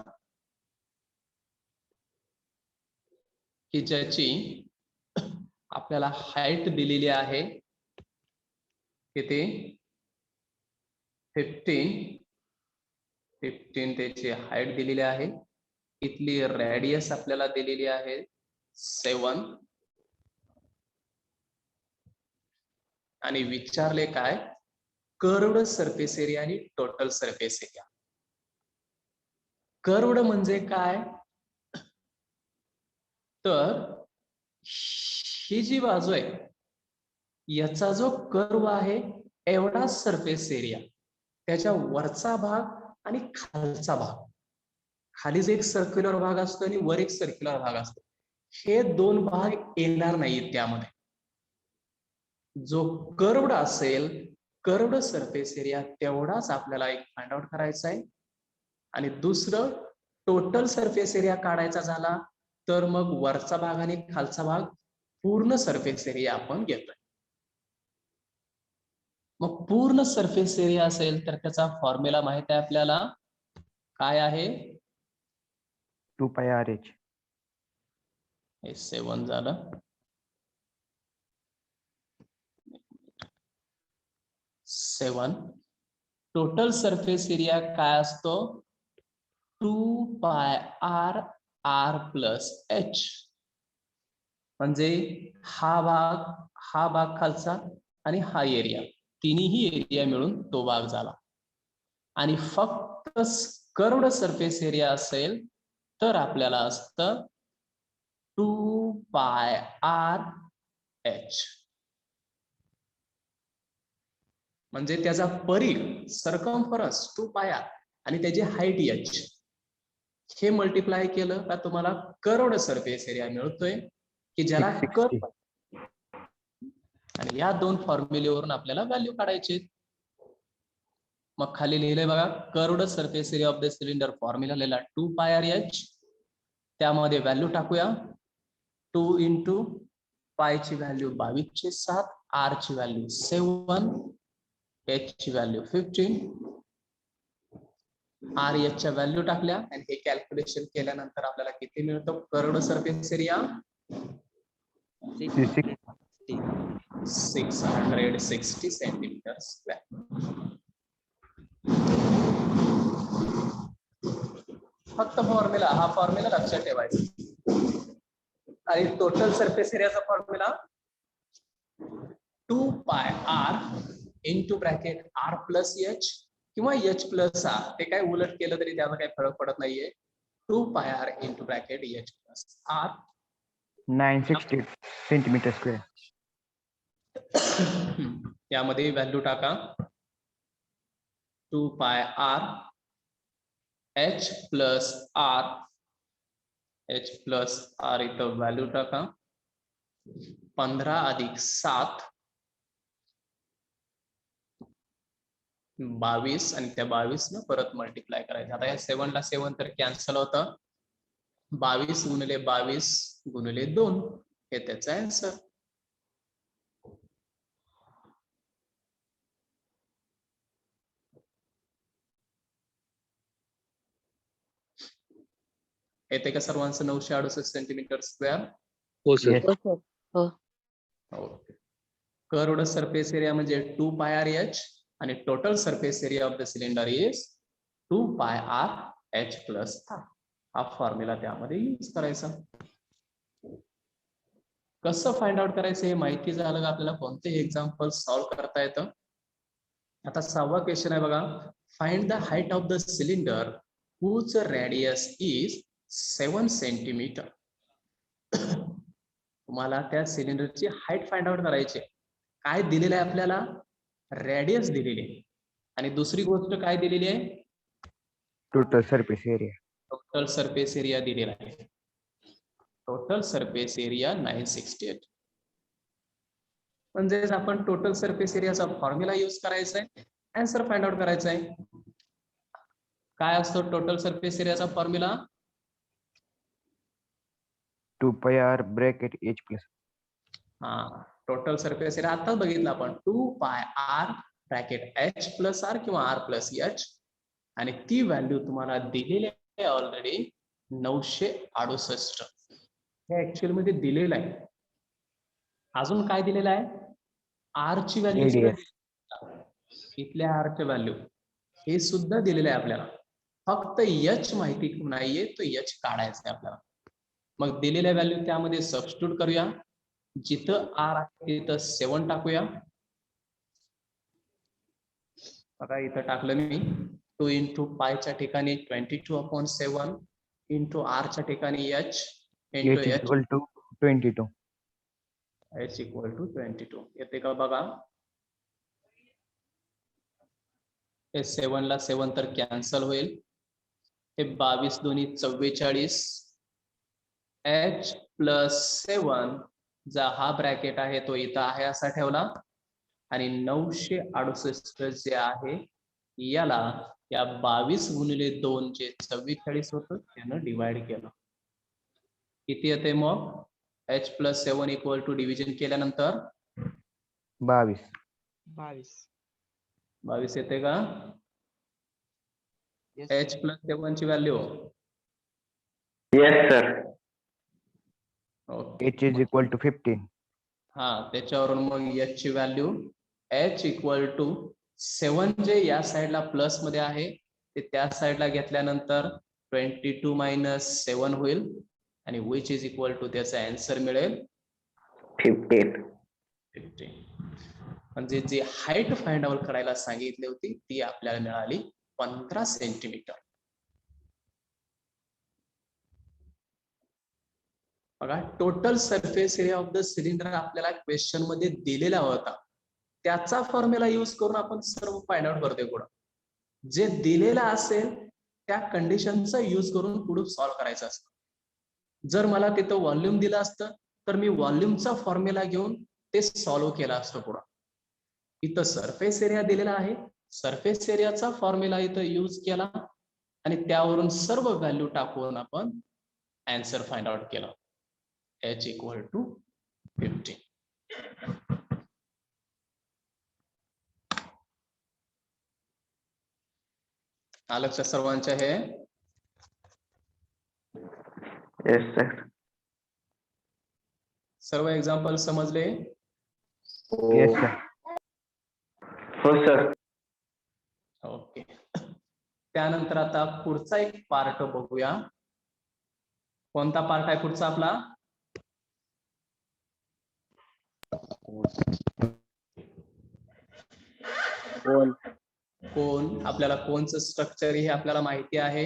की ज्याची आपल्याला हाईट दिलेली आहे किती 15 त्याची हाईट दिलेली आहे. इथली रेडियस आपल्याला दिलेली आहे 7 आणि विचारले काय कर्व्ड सरफेस एरिया आणि टोटल सरफेस एरिया. कर्व्ड म्हणजे काय तर ही जी बाजू आहे याचा जो कर्व आहे एवढा सरफेस एरिया त्याच्या वरचा भाग आणि खालचा भाग खालीच एक सर्क्युलर भाग असतो आणि वर एक सर्क्युलर भाग असतो. हे दोन भाग येणार नाहीत त्यामध्ये. जो कर्व्ड असेल कर्व्ड सरफेस एरिया तेवढाच आपल्याला एक फाइंड आउट करायचा आहे आणि दुसरं टोटल सरफेस एरिया काढायचा झाला तर मग वरचा भाग आणि खालचा भाग पूर्ण सरफेस एरिया आपण घेतोय. मग पूर्ण सरफेस एरिया असेल तर त्याचा फॉर्म्युला माहित आहे आपल्याला काय आहे 2 pi RH. हे 7 झालं. 7 टोटल सरफेस एरिया काय असतो 2 pi r प्लस h म्हणजे हा भाग खालचा आणि हा एरिया तिन्ही एरिया मिळून तो भाग झाला. आणि फक्त कर्व्ड सरफेस एरिया असेल तर आपल्याला असतं 2 pi r h म्हणजे त्याचा परिघ सर्कम्फरन्स 2 pi r आणि त्याची हाईट h हे मल्टिप्लाय केलं का तुम्हाला कर्व्ड सरफेस एरिया मिळतोय की ज्याला 660. कर्व आणि या दोन फॉर्म्युलेवरून आपल्याला व्हॅल्यू काढायची. मग खाली लिहिले बघा curved surface area of the cylinder formula लिहिला 2 pi r h. त्यामध्ये व्हॅल्यू टाकूया 2 इंटू पाय ची व्हॅल्यू 22/7 r ची व्हॅल्यू 7 h ची व्हॅल्यू 15 r h च्या व्हॅल्यू टाकल्या आणि हे कॅल्क्युलेशन केल्यानंतर आपल्याला किती मिळतं curved surface area 660 centimetre square. फक्त फॉर्म्युला हा फॉर्म्युला लक्षात ठेवायचा आणि टोटल सरफेस एरियाचा formula 2 pi r into bracket r plus h किंवा h प्लस r ते काय उलट केलं तरी त्याचा काही फरक पडत नाहीये. 2 pi r into bracket h plus r 960 centimetre square. यामध्ये व्हॅल्यू टाका 2 pi r h plus r इथं व्हॅल्यू टाका 15 अधिक 7 22 आणि त्या 22 न परत मल्टिप्लाय करायचं. आता या 7 ला 7 तर कॅन्सल होतं 22 गुणिले 22 गुणिले 2 हे त्याचा आन्सर. येते का सर्वांचं 968 सेंटीमीटर स्क्वेअर? हो सर. Yes. हो sir. Okay. Curved surface area म्हणजे 2 पाय आर एच आणि total surface area of the cylinder is 2 pi R H plus R. हा फॉर्म्युला त्यामध्ये यूज करायचा. कसं फाइंड आउट करायचं हे माहिती झालं का आपल्याला कोणतेही एक्झाम्पल सॉल्व्ह करता येतं. आता 6वा क्वेश्चन आहे बघा. Find the height of the cylinder whose radius is 7 centimetre. तुम्हाला त्या सिलेंडरची हाईट फाइंड आउट करायची. काय दिलेलं आहे आपल्याला? रेडियस दिलेली आहे आणि दुसरी गोष्ट काय दिलेली आहे? Total surface area. Total surface area दिलेला आहे. Total surface area 968. म्हणजेच आपण टोटल सरफेस एरियाचा फॉर्म्युला यूज करायचा आहे, आन्सर फाइंड आउट करायचा आहे. काय असतो टोटल सरफेस एरियाचा formula? 2 pi r bracket h plus. हा, टोटल सरफेस एरिया आताच बघितलं आपण 2 pi r bracket H plus r किंवा आर प्लस एच आणि ती व्हॅल्यू तुम्हाला दिलेली आहे ऑलरेडी 968. हे ऍक्च्युअल मध्ये दिलेलं आहे. अजून काय दिलेलं आहे? आर ची व्हॅल्यू Radius. इथल्या आर ची व्हॅल्यू हे सुद्धा दिलेलं आहे आपल्याला. फक्त एच माहिती नाहीये, तो एच काढायचा आहे आपल्याला. मग दिलेल्या व्हॅल्यू त्यामध्ये सबस्टिट्यूट करूया. जिथं आर आहे तिथं 7 टाकूया. बघा इथं टाकलं मी 2 इंटू पायच्या ठिकाणी 22/7 इंटू आर च्या ठिकाणी H into H is H equal to 22. H equal to 22. येते का बघा? हे 7 ला 7 तर कॅन्सल होईल. हे 22 दोन्ही 44 एच प्लस 7 जा हा ब्रॅकेट आहे तो इथं आहे असा ठेवला आणि 968 जे आहे याला या 22 गुणिले 2 जे 44 होतं त्यानं डिवाइड केलं. किती येते मग? H plus 7 equal to division केल्यानंतर 22. 22 येते का? Yes. एच प्लस 7 ची value Yes, sir. Okay. H is equal to 15. हा, त्याच्यावरून मग एच ची व्हॅल्यू एच इक्वल टू 7 जे या साइडला प्लस मध्ये आहे ते त्या साइडला घेतल्यानंतर 22 मायनस 7 होईल आणि विच इज इक्वल टू त्याचा आन्सर मिळेल 15. 15. म्हणजे जी हाईट फाइंड आउट करायला सांगितली होती ती आपल्याला मिळाली 15 सेंटीमीटर. बघा total surface area of the cylinder आपल्याला क्वेश्चन मध्ये दिलेला होता. त्याचा फॉर्म्युला यूज करून आपण सर्व फाइंड आउट करतोय. पुढे जे दिलेलं असेल त्या कंडिशनचा यूज करून पुढे सॉल्व्ह करायचं असतं. जर मला तिथं व्हॉल्यूम दिलं असतं तर मी व्हॉल्यूमचा फॉर्म्युला घेऊन ते सॉल्व्ह केलं असतं. पुढं इथं सरफेस एरिया दिलेला आहे, सरफेस एरियाचा फॉर्म्युला इथं यूज केला आणि त्यावरून सर्व व्हॅल्यू टाकून आपण आन्सर फाइंड आउट केला. H equal to 15. लक्षात सर्वांच्या हे? Yes, sir. सर्व एक्झाम्पल समजले? Yes, sir. हो sir. ओके. त्यानंतर आता पुढचा एक पार्ट बघूया. कोणता पार्ट आहे पुढचा आपला? कोन. आपल्याला कोनचं स्ट्रक्चर हे आपल्याला माहिती आहे.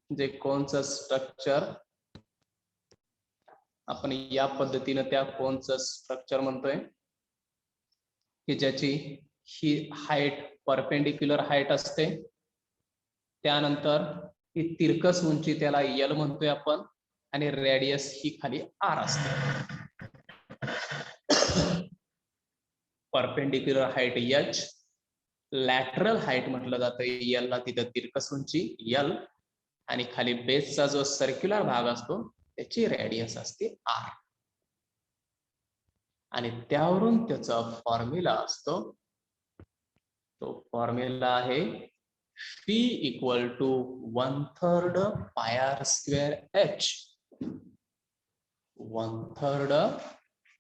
जे कोनचं स्ट्रक्चर आपण या पद्धतीने त्या कोनचं स्ट्रक्चर म्हणतोय की ज्याची ही हाईट परपेंडिक्युलर हाईट असते. त्यानंतर ही तिरकस उंची त्याला एल म्हणतोय आपण आणि रेडियस ही खाली आर असते. Perpendicular height H, lateral height म्हटलं जातं एल ला, तिथं तिरकस उंची एल आणि खाली बेसचा जो सर्क्युलर भाग असतो त्याची रेडियस असते आर आणि त्यावरून त्याचा फॉर्म्युला असतो. तो फॉर्म्युला आहे phi equal to 1/3 pi r square h. 1/3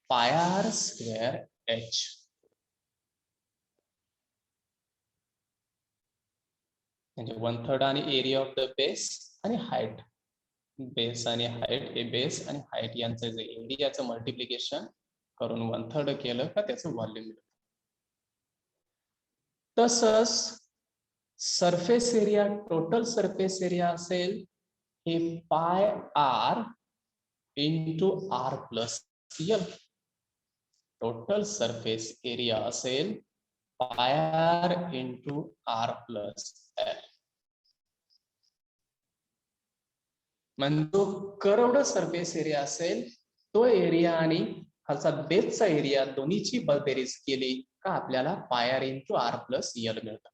pi r square h. म्हणजे 1/3 आणि एरिया ऑफ द बेस आणि हाईट. बेस आणि हाईट हे बेस आणि हाईट यांचं जे एरियाचं मल्टिप्लिकेशन करून 1/3 केलं का त्याचं व्हॉल्यूम मिळतं. तसंच surface area, total surface area असेल हे pi R into R plus L. Total surface area असेल pi R into R plus L. म्हणजे तो कर्वड सरफेस एरिया असेल तो एरिया आणि खालचा बेसचा एरिया दोन्हीची बेरीज केली का आपल्याला pi R into R plus L मिळतं.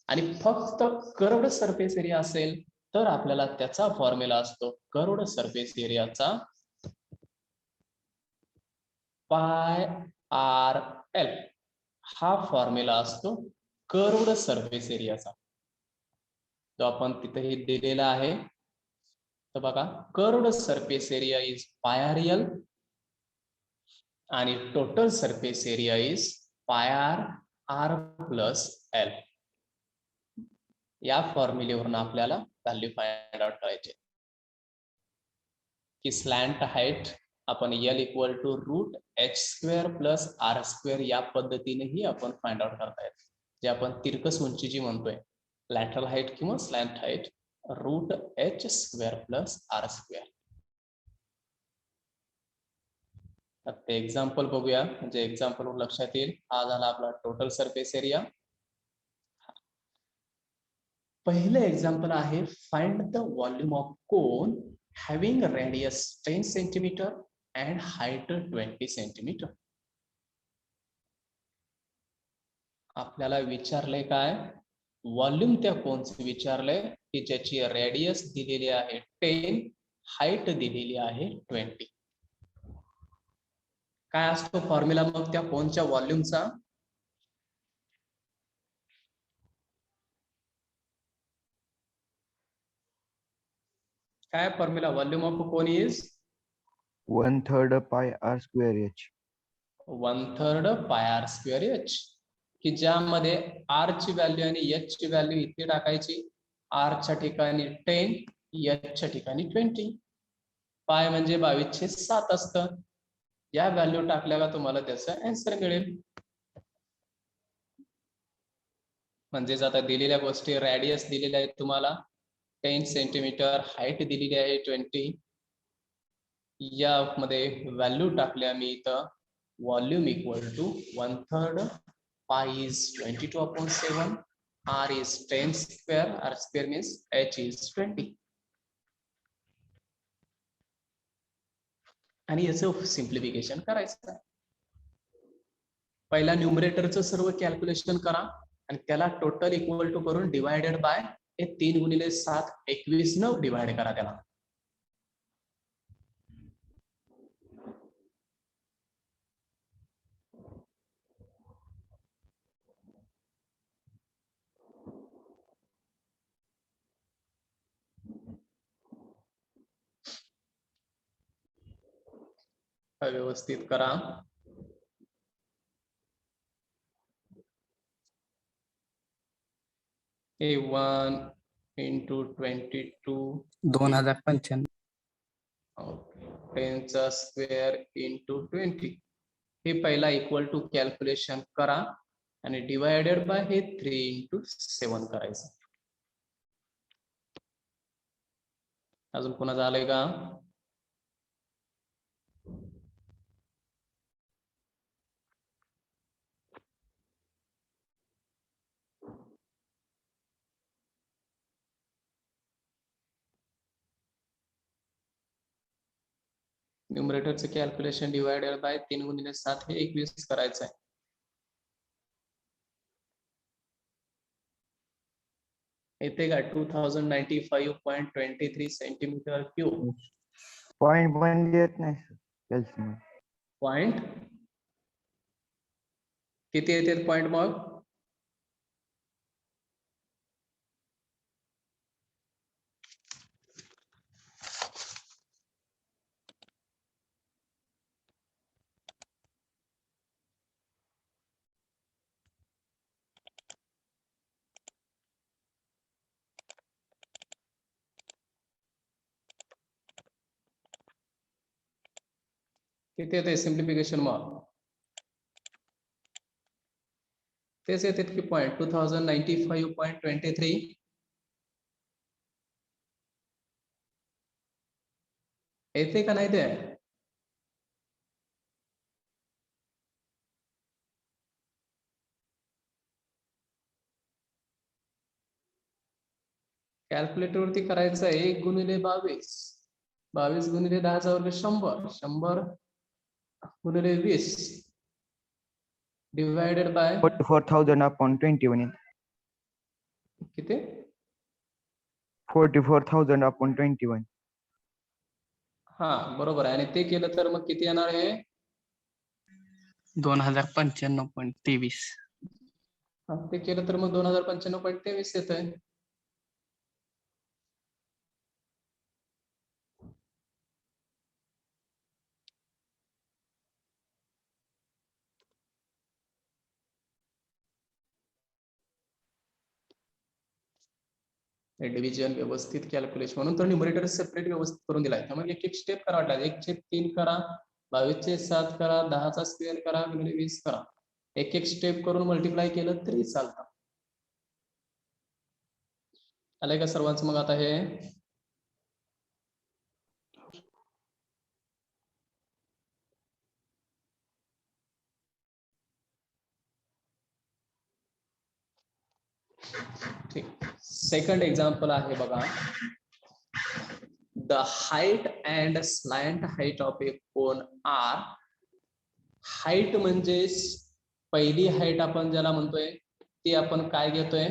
आणि फक्त कर्वड सरफेस एरिया असेल तर आपल्याला त्याचा फॉर्म्युला असतो कर्वड सरफेस एरियाचा पाय आर एल. हा फॉर्म्युला असतो कर्वड सरफेस एरियाचा, जो आपण तिथेही दिलेला आहे. तर बघा, curved surface area is pi r L आणि total surface area is pi r r plus L. या फॉर्म्युलेवरून आपल्याला व्हॅल्यू फाइंड आउट करायचे की स्लॅन्ट हाईट आपण L equal to root H square plus R square या पद्धतीनेही आपण फाइंड आउट करता येत. जे आपण तिरकस उंची जी म्हणतोय लॅटरल हाईट किंवा slant height root H square plus R square. ते एक्झाम्पल बघूया, म्हणजे एक्झाम्पल लक्षात येईल. हा झाला आपला टोटल सरफेस एरिया. पहिलं एक्झाम्पल आहे find the volume of cone having radius 10 centimetre and height 20 centimetre. आपल्याला विचारलंय काय, व्हॉल्यूम त्या कोनचं विचारलंय की ज्याची रेडियस दिलेली आहे 10, हाईट दिलेली आहे 20. काय असतो फॉर्म्युला मग त्या कोनच्या व्हॉल्यूमचा? काय formula? Volume of cone is 1/3 pi r square h. 1/3 pi R square H, की ज्यामध्ये आर ची व्हॅल्यू आणि एच ची व्हॅल्यू इथे टाकायची. आर च्या ठिकाणी 10, एच च्या ठिकाणी 20. पाय म्हणजे 22/7 असतं. या व्हॅल्यू टाकल्यावर तुम्हाला त्याचं आन्सर मिळेल. म्हणजेच आता दिलेल्या गोष्टी, रेडियस दिलेल्या आहेत तुम्हाला 10 सेंटीमीटर, हाईट दिलेली आहे 20. यामध्ये व्हॅल्यू टाकल्या मी इथं. व्हॉल्यूम इक्वल टू 1/3 पाय is 22/7, r is 10 square, r square means h is 20. आणि याचं सिम्प्लिफिकेशन करायचं आहे. पहिला न्यूमरेटरचं सर्व कॅल्क्युलेशन करा आणि त्याला टोटल इक्वल टू करून डिवायडेड बाय हे 3 गुणिले 7 21 न डिवाइड करा त्याला. व्यवस्थित करा. A1 into 22 2095. 10 चा स्क्वेअर इंटू 20. हे पहिला इक्वल टू कॅल्क्युलेशन करा आणि डिवायडेड बाय हे 3/7 करायचं. अजून कोणाचं आलंय का? न्यूमरेटरचं कॅल्क्युलेशन डिवायडेड बाय 3 गुणिले 7 हे 21 करायचं आहे. येते का 2095.23 सेंटीमीटर क्यूब. पॉइंट म्हणजे येत नाही सर. पॉइंट किती येते पॉइंट? मग किती येते सिम्प्लिफिकेशन मग तेच येतात की 2095.23 येते का नाही ते कॅल्क्युलेटर वरती करायचं आहे 1 गुणिले 22 22 गुणिले 10चा वर्ग 100 100 गुणिले 20 डिवायडेड बाय 44,000 upon 21. किती 44,000 upon 21. हा बरोबर आहे आणि ते केलं तर मग किती येणार आहे 2095.23. ते केलं तर मग 2095.23 येत आहे डिव्हिजन व्यवस्थित कॅल्क्युलेशन म्हणून तर न्यूमरेटर सेपरेट व्यवस्थित करून दिलाय त्यामुळे एक एक स्टेप करा वाटलं 1/3 करा 22/7 करा 10चा स्क्वेअर करा गुणिले 20 करा एक एक स्टेप करून मल्टिप्लाय केलं तरी चालतं आलंय का सर्वांचं मग आता हे ठीक सेकंड एक्झाम्पल आहे बघा the height and slant height of a cone are height म्हणजे पहिली हाईट आपण ज्याला म्हणतोय ती आपण काय घेतोय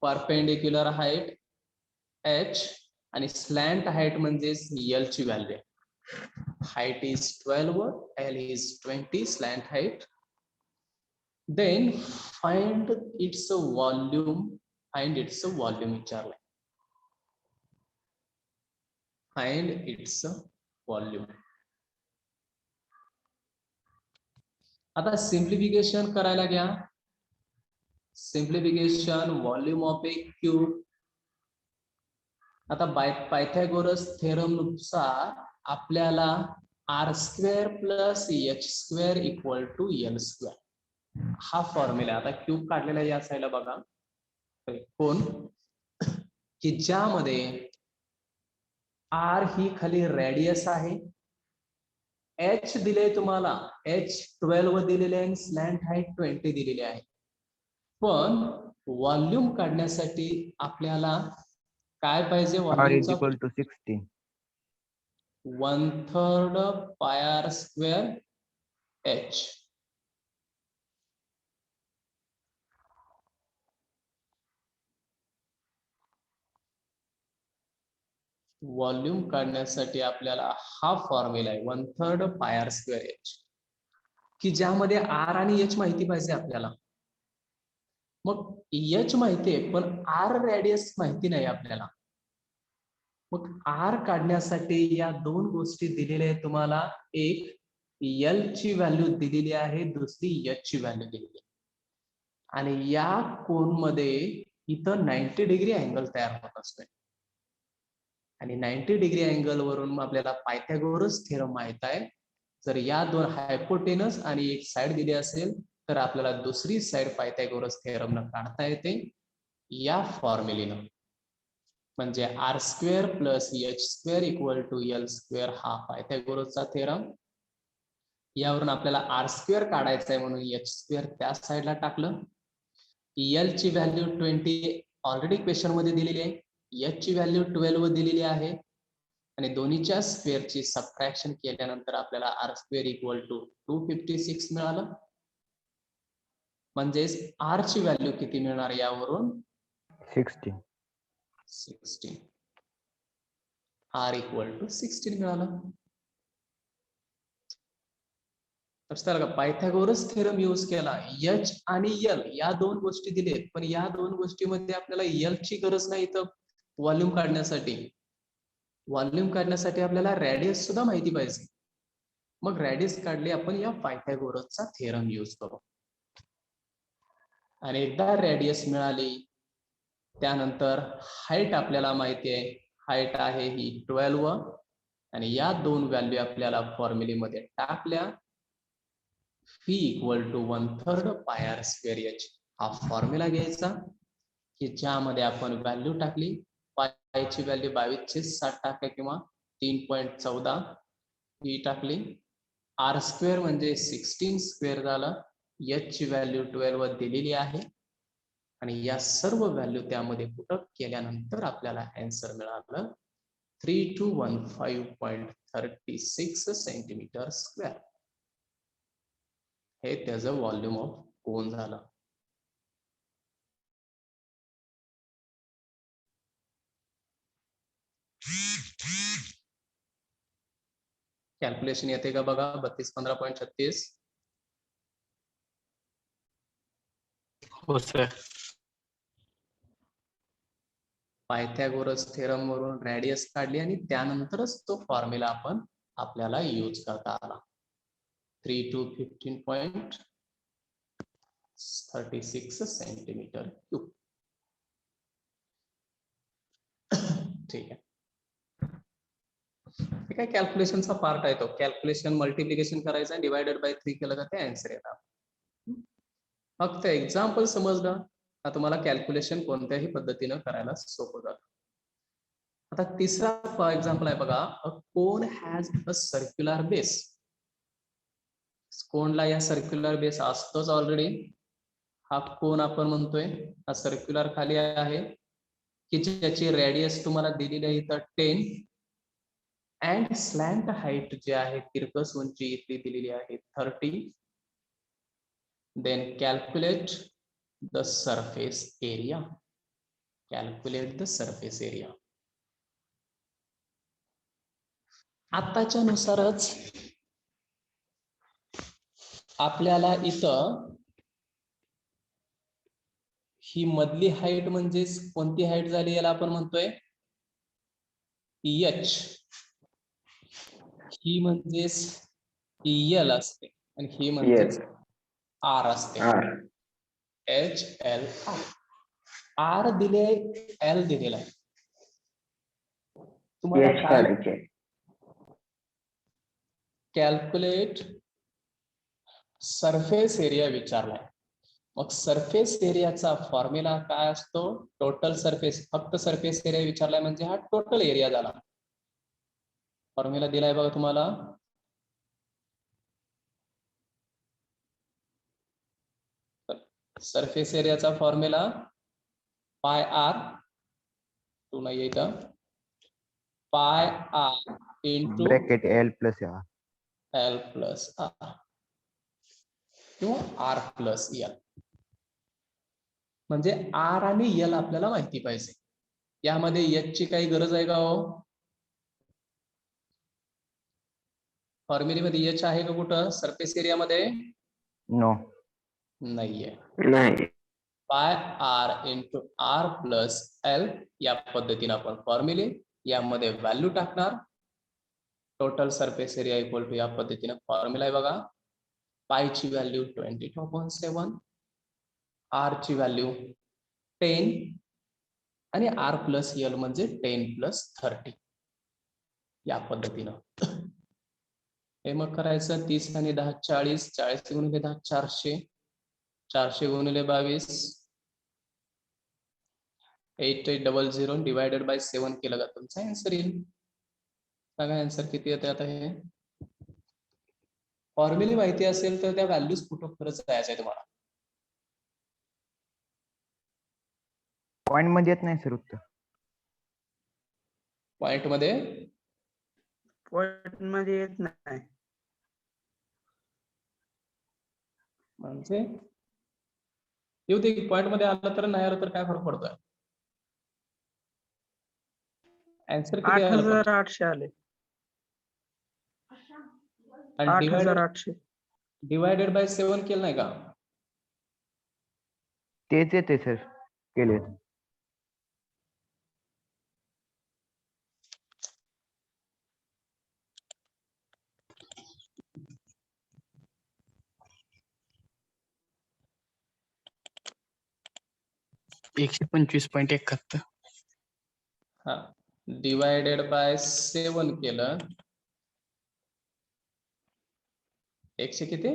परपेंडिक्युलर हाईट h आणि स्लॅन्ट हाईट म्हणजे l ची value height is 12 l is 20 slant height then find its volume विचारलाय find its volume आता सिम्प्लिफिकेशन करायला घ्या simplification volume of a cube आता पायथागोरस थेरम नुसार आपल्याला r square plus h square equal to l square हा formula आता cube काढलेला या साईडला बघा कोण की ज्यामध्ये r ही खाली रेडियस आहे h दिले तुम्हाला h 12 दिलेले आहे स्लॅन्ट हाईट 20 दिलेली आहे पण व्हॉल्यूम काढण्यासाठी आपल्याला काय पाहिजे R is व्हॉल्यूमचा equal to 16. 1/3 पाय r स्क्वेअर h व्हॉल्यूम काढण्यासाठी आपल्याला हा फॉर्म्युला आहे 1/3 पाय r स्क्वेअर h की ज्यामध्ये r आणि h माहिती पाहिजे आपल्याला मग h माहिती आहे पण r रेडियस माहिती नाही आपल्याला मग r काढण्यासाठी या दोन गोष्टी दिलेल्या आहेत तुम्हाला एक l ची व्हॅल्यू दिलेली आहे दुसरी h ची व्हॅल्यू दिलेली आहे आणि या कोन मध्ये इथं 90 डिग्री अँगल तयार होत असतोय आणि 90 डिग्री अँगल वरून आपल्याला पायथागोरस थेरम माहित आहे जर या दोन हायपोटेनस आणि एक साइड दिली असेल तर आपल्याला दुसरी साइड पायथागोरस थेरम न काढता येते या फॉर्म्युलेनं म्हणजे r square plus h square equal to l square हा पायथागोरसचा थेरम यावरून आपल्याला r स्क्वेअर काढायचा आहे म्हणून h स्क्वेअर त्या साइडला टाकलं l ची व्हॅल्यू 20 ऑलरेडी क्वेश्चन मध्ये दिलेली आहे h ची व्हॅल्यू 12 दिलेली आहे आणि दोन्हीच्या स्क्वेअरची सबट्रॅक्शन केल्यानंतर आपल्याला r स्क्वेअर इक्वल टू 256 मिळालं म्हणजेच r ची व्हॅल्यू किती मिळणार यावरून 16. 16 r इक्वल टू 16 मिळालं तर पायथागोरस थेरम यूज केला h आणि l या दोन गोष्टी दिलेत पण या दोन गोष्टीमध्ये आपल्याला l ची गरज नाही तर व्हॉल्यूम काढण्यासाठी आपल्याला रेडियस सुद्धा माहिती पाहिजे मग रेडियस काढली आपण या पायथागोरसचा थेरम यूज करू आणि एकदा रेडियस मिळाली त्यानंतर हाईट आपल्याला माहिती आहे हाईट आहे ही 12 आणि या दोन व्हॅल्यू आपल्याला फॉर्म्युलेमध्ये टाकल्या. Fee equal to 1/3 pi R square H हा फॉर्म्युला घ्यायचा की ज्यामध्ये आपण व्हॅल्यू टाकली. पायची व्हॅल्यू 22/60 टाका किंवा 3.14 ही टाकली. आर स्क्वेअर म्हणजे 16 स्क्वेअर झालं. एच ची व्हॅल्यू 12 दिलेली आहे आणि या सर्व व्हॅल्यू त्यामध्ये पुटअप केल्यानंतर आपल्याला आन्सर मिळालं 3215.36 सेंटीमीटर स्क्वेअर. हे त्याचं व्हॉल्यूम ऑफ कोन झालं. कॅल्क्युलेशन येते का बघा. 3215.36. हो सर. पायथागोरस थेरम वरून रेडियस काढली आणि त्यानंतरच तो फॉर्म्युला आपण आपल्याला यूज करता आला. 3215.36 सेंटीमीटर क्यूब. ठीक आहे. काय कॅल्क्युलेशनचा पार्ट आहे तो. कॅल्क्युलेशन मल्टिप्लिकेशन करायचं डिवायडेड बाय 3 केलं तर ते आन्सर येतात. फक्त एक्झाम्पल समजलं का तुम्हाला कॅल्क्युलेशन कोणत्याही पद्धतीनं करायला सोपं जातं. आता तिसरा एक्झाम्पल आहे बघा. अ कोन हॅज अ सर्क्युलर बेस. कोनला या सर्क्युलर बेस असतोच ऑलरेडी. हा कोन आपण म्हणतोय हा सर्क्युलर खाली आहे की ज्याची रेडियस तुम्हाला दिलेली आहे इथं 10 अँड स्लॅन्ट हाईट जे आहे तिरकस उंची इथली दिलेली आहे 30. Then calculate the surface area. Calculate the surface area. आताच्या नुसारच आपल्याला इथं ही मधली हाईट म्हणजे कोणती हाईट झाली याला आपण म्हणतोय एच. ही म्हणजेच एल असते आणि ही म्हणजेच आर असते. एच एल आर दिले एल दिलेला आहे. तुम्हाला काय कॅल्क्युलेट सरफेस एरिया विचारलाय. मग सरफेस एरियाचा फॉर्म्युला काय असतो. Total surface. फक्त सरफेस एरिया विचारलाय म्हणजे हा टोटल एरिया झाला. फॉर्म्युला दिलाय बघा तुम्हाला. सरफेस एरियाचा फॉर्म्युला पाय आर टू नाही येतं pi R into bracket L plus r. L plus r किंवा आर प्लस एल. म्हणजे आर आणि एल आपल्याला माहिती पाहिजे. यामध्ये एच ची काही गरज आहे का हो. फॉर्म्युलेमध्ये एच आहे का कुठं सरफेस एरियामध्ये. नो. नाहीये. नाही. Pi R into R plus L या पद्धतीने आपण फॉर्म्युले यामध्ये व्हॅल्यू टाकणार. Total surface area equal to या पद्धतीने फॉर्म्युला आहे बघा. पायची व्हॅल्यू 22.7, आर ची व्हॅल्यू 10 आणि आर प्लस एल म्हणजे 10 प्लस 30 या पद्धतीनं. हे मग करायचं 30 आणि 10 40. 40 गुणिले 10 400. 400 गुणिले 22 8800 डिवायडेड बाय 7 केलं का तुमचा आन्सर येईल. सांगा आन्सर किती येते. आता हे फॉर्म्युले माहिती असेल तर त्या व्हॅल्यूज पुटअप करत जायचं आहे तुम्हाला. पॉइंट मध्ये येत नाही सर उत्तर. पॉइंट मध्ये येत नाही. म्हणजे येऊ दे. पॉइंट मध्ये आलं तर नाही आलं तर काय फरक पडतोय. आन्सर किती आलं पण. 8,800 आले. आणि 8,800. डिवायडेड बाय 7 केलं नाही का. तेच येते सर केले. - 125.71. हा डिवायडेड बाय 7 केलं 100 किती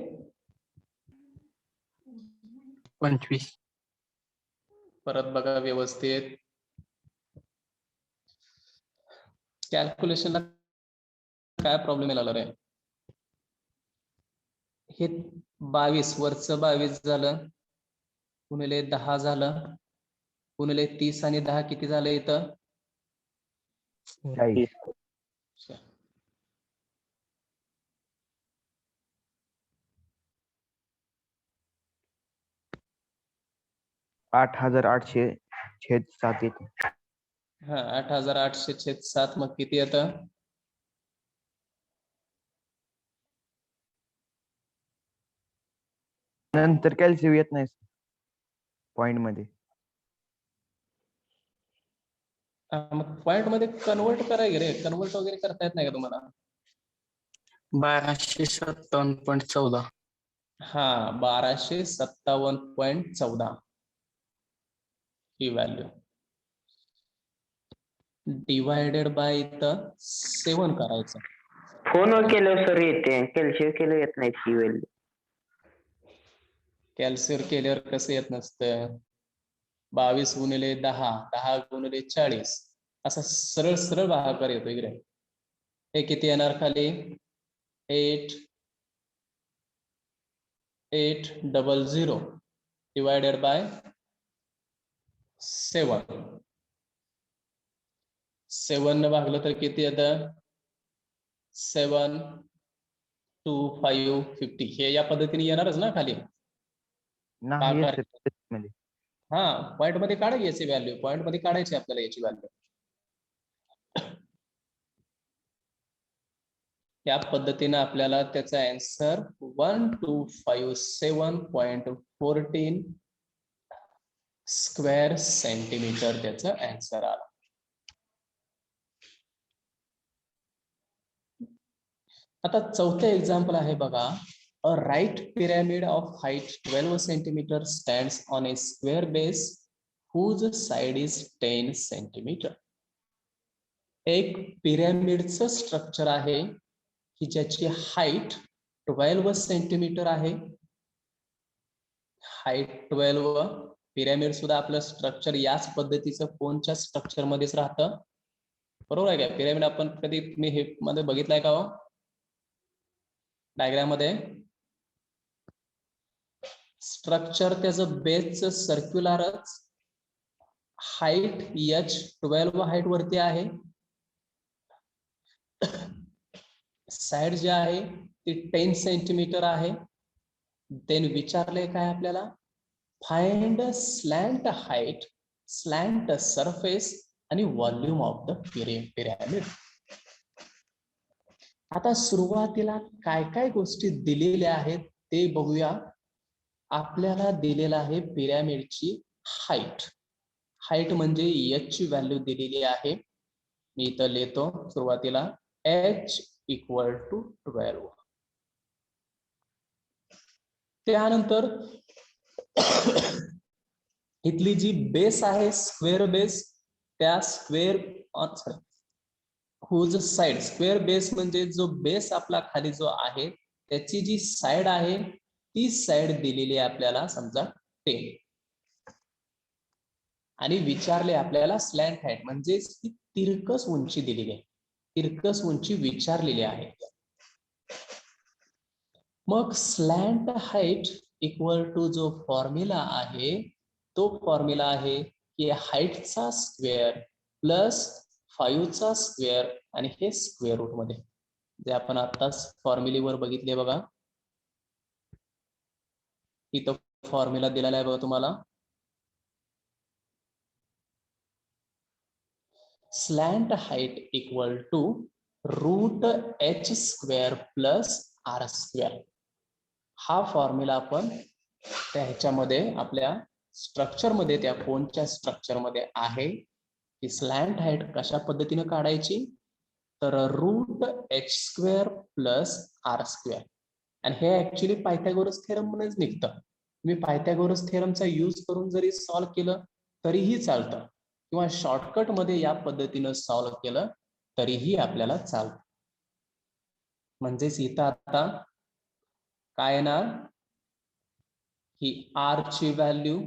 25. परत बघा व्यवस्थित. कॅल्क्युलेशनला काय प्रॉब्लेम आला रे? हे 22 वरचं 22 झालं, गुणिले 10 झालं, गुणिले 30 आणि 10 किती झालं इथं? 40. 8800/7 येते. हा 8800/7 मग किती येतं? नंतर कॅल्शियम येत नाही पॉइंट मध्ये. मग पॉइंट मध्ये कन्वर्ट करायला रे, कन्वर्ट वगैरे करता येत नाही का तुम्हाला? 1257.14. हा 1257.14 ही व्हॅल्यू डिवायडेड बाय इथं 7 करायचं. फोनवर केल्यावर सर येते, कॅल्शियम केलं येत नाही ती व्हॅल्यू. कॅल्शियर केल्यावर कसं येत नसतं? 22 गुणिले 10, 10 गुणिले 40 असा सरळ सरळ भागाकार येतो इकडे. हे किती येणार खाली? 8800 डिवायडेड बाय 7. 7 न भागलं तर किती येतं? 7 2 5 50 हे या पद्धतीने येणारच ना खाली. नाही भागाकार. येत sir मध्ये. हा पॉइंट मध्ये काढा याची व्हॅल्यू, पॉइंट मध्ये काढायची आपल्याला याची व्हॅल्यू. या पद्धतीने आपल्याला त्याचा आन्सर 1257.14 स्क्वेअर सेंटीमीटर त्याचा आन्सर आला. आता चौथं एक्झाम्पल आहे बघा. A right pyramid of height 12 centimeter stands on a square base whose side is 10 centimeter. एक पिरॅमिडचं स्ट्रक्चर आहे की ज्याची हाईट 12 सेंटीमीटर आहे. हाईट 12. पिरॅमिड सुद्धा आपलं स्ट्रक्चर याच पद्धतीचं कोणच्या स्ट्रक्चर मध्येच राहतं, बरोबर आहे का? पिरॅमिड आपण कधी तुम्ही हे मध्ये बघितलंय का हो? डायग्राम मध्ये स्ट्रक्चर त्याचं बेसचं सर्क्युलरच, हाईट h12 हाईट वरती आहे, साइड जे आहे ती 10 सेंटीमीटर आहे. देन विचारले काय आपल्याला? Find slant height, slant surface आणि व्हॉल्यूम ऑफ द पिरॅमिड. आता सुरुवातीला काय काय गोष्टी दिलेल्या आहेत ते बघूया. आपल्याला दिलेला आहे पिरॅमिडची हाईट. हाईट म्हणजे h ची व्हॅल्यू दिलेली आहे. मी इथं लिहितो सुरुवातीला h = 12. त्यानंतर इथली जी बेस आहे स्क्वेअर बेस, त्या square whose side, square base म्हणजे जो बेस आपला खाली जो आहे त्याची जी साइड आहे ती साइड दिलेली आहे आपल्याला समजा 10. आणि विचारले आपल्याला स्लॅन्ट हाईट म्हणजे ती तिरकस उंची दिलेली आहे, तिरकस उंची विचारलेली आहे. मग स्लॅन्ट हाईट इक्वल टू जो फॉर्म्युला आहे तो फॉर्म्युला आहे की हाईटचा स्क्वेअर प्लस 5चा स्क्वेअर आणि हे स्क्वेअर रूट मध्ये, जे आपण आताच फॉर्म्युलीवर बघितले बघा. इथं फॉर्म्युला दिलेला आहे बघा तुम्हाला. Slant height equal to √h² plus r². हा फॉर्म्युला आपण त्या ह्याच्यामध्ये आपल्या स्ट्रक्चर मध्ये, त्या कोणच्या स्ट्रक्चर मध्ये आहे की स्लॅन्ट हाईट कशा पद्धतीने काढायची, तर √h² प्लस r². आणि हे ऍक्च्युली पायथागोरस थेरम म्हणूनच निघतं. तुम्ही पायथागोरस थेरमचा यूज करून जरी सॉल्व्ह केलं तरीही चालतं, किंवा शॉर्टकट मध्ये या पद्धतीनं सॉल्व्ह केलं तरीही आपल्याला चालतं. म्हणजेच इथं आता काय येणार, ही आर ची व्हॅल्यू,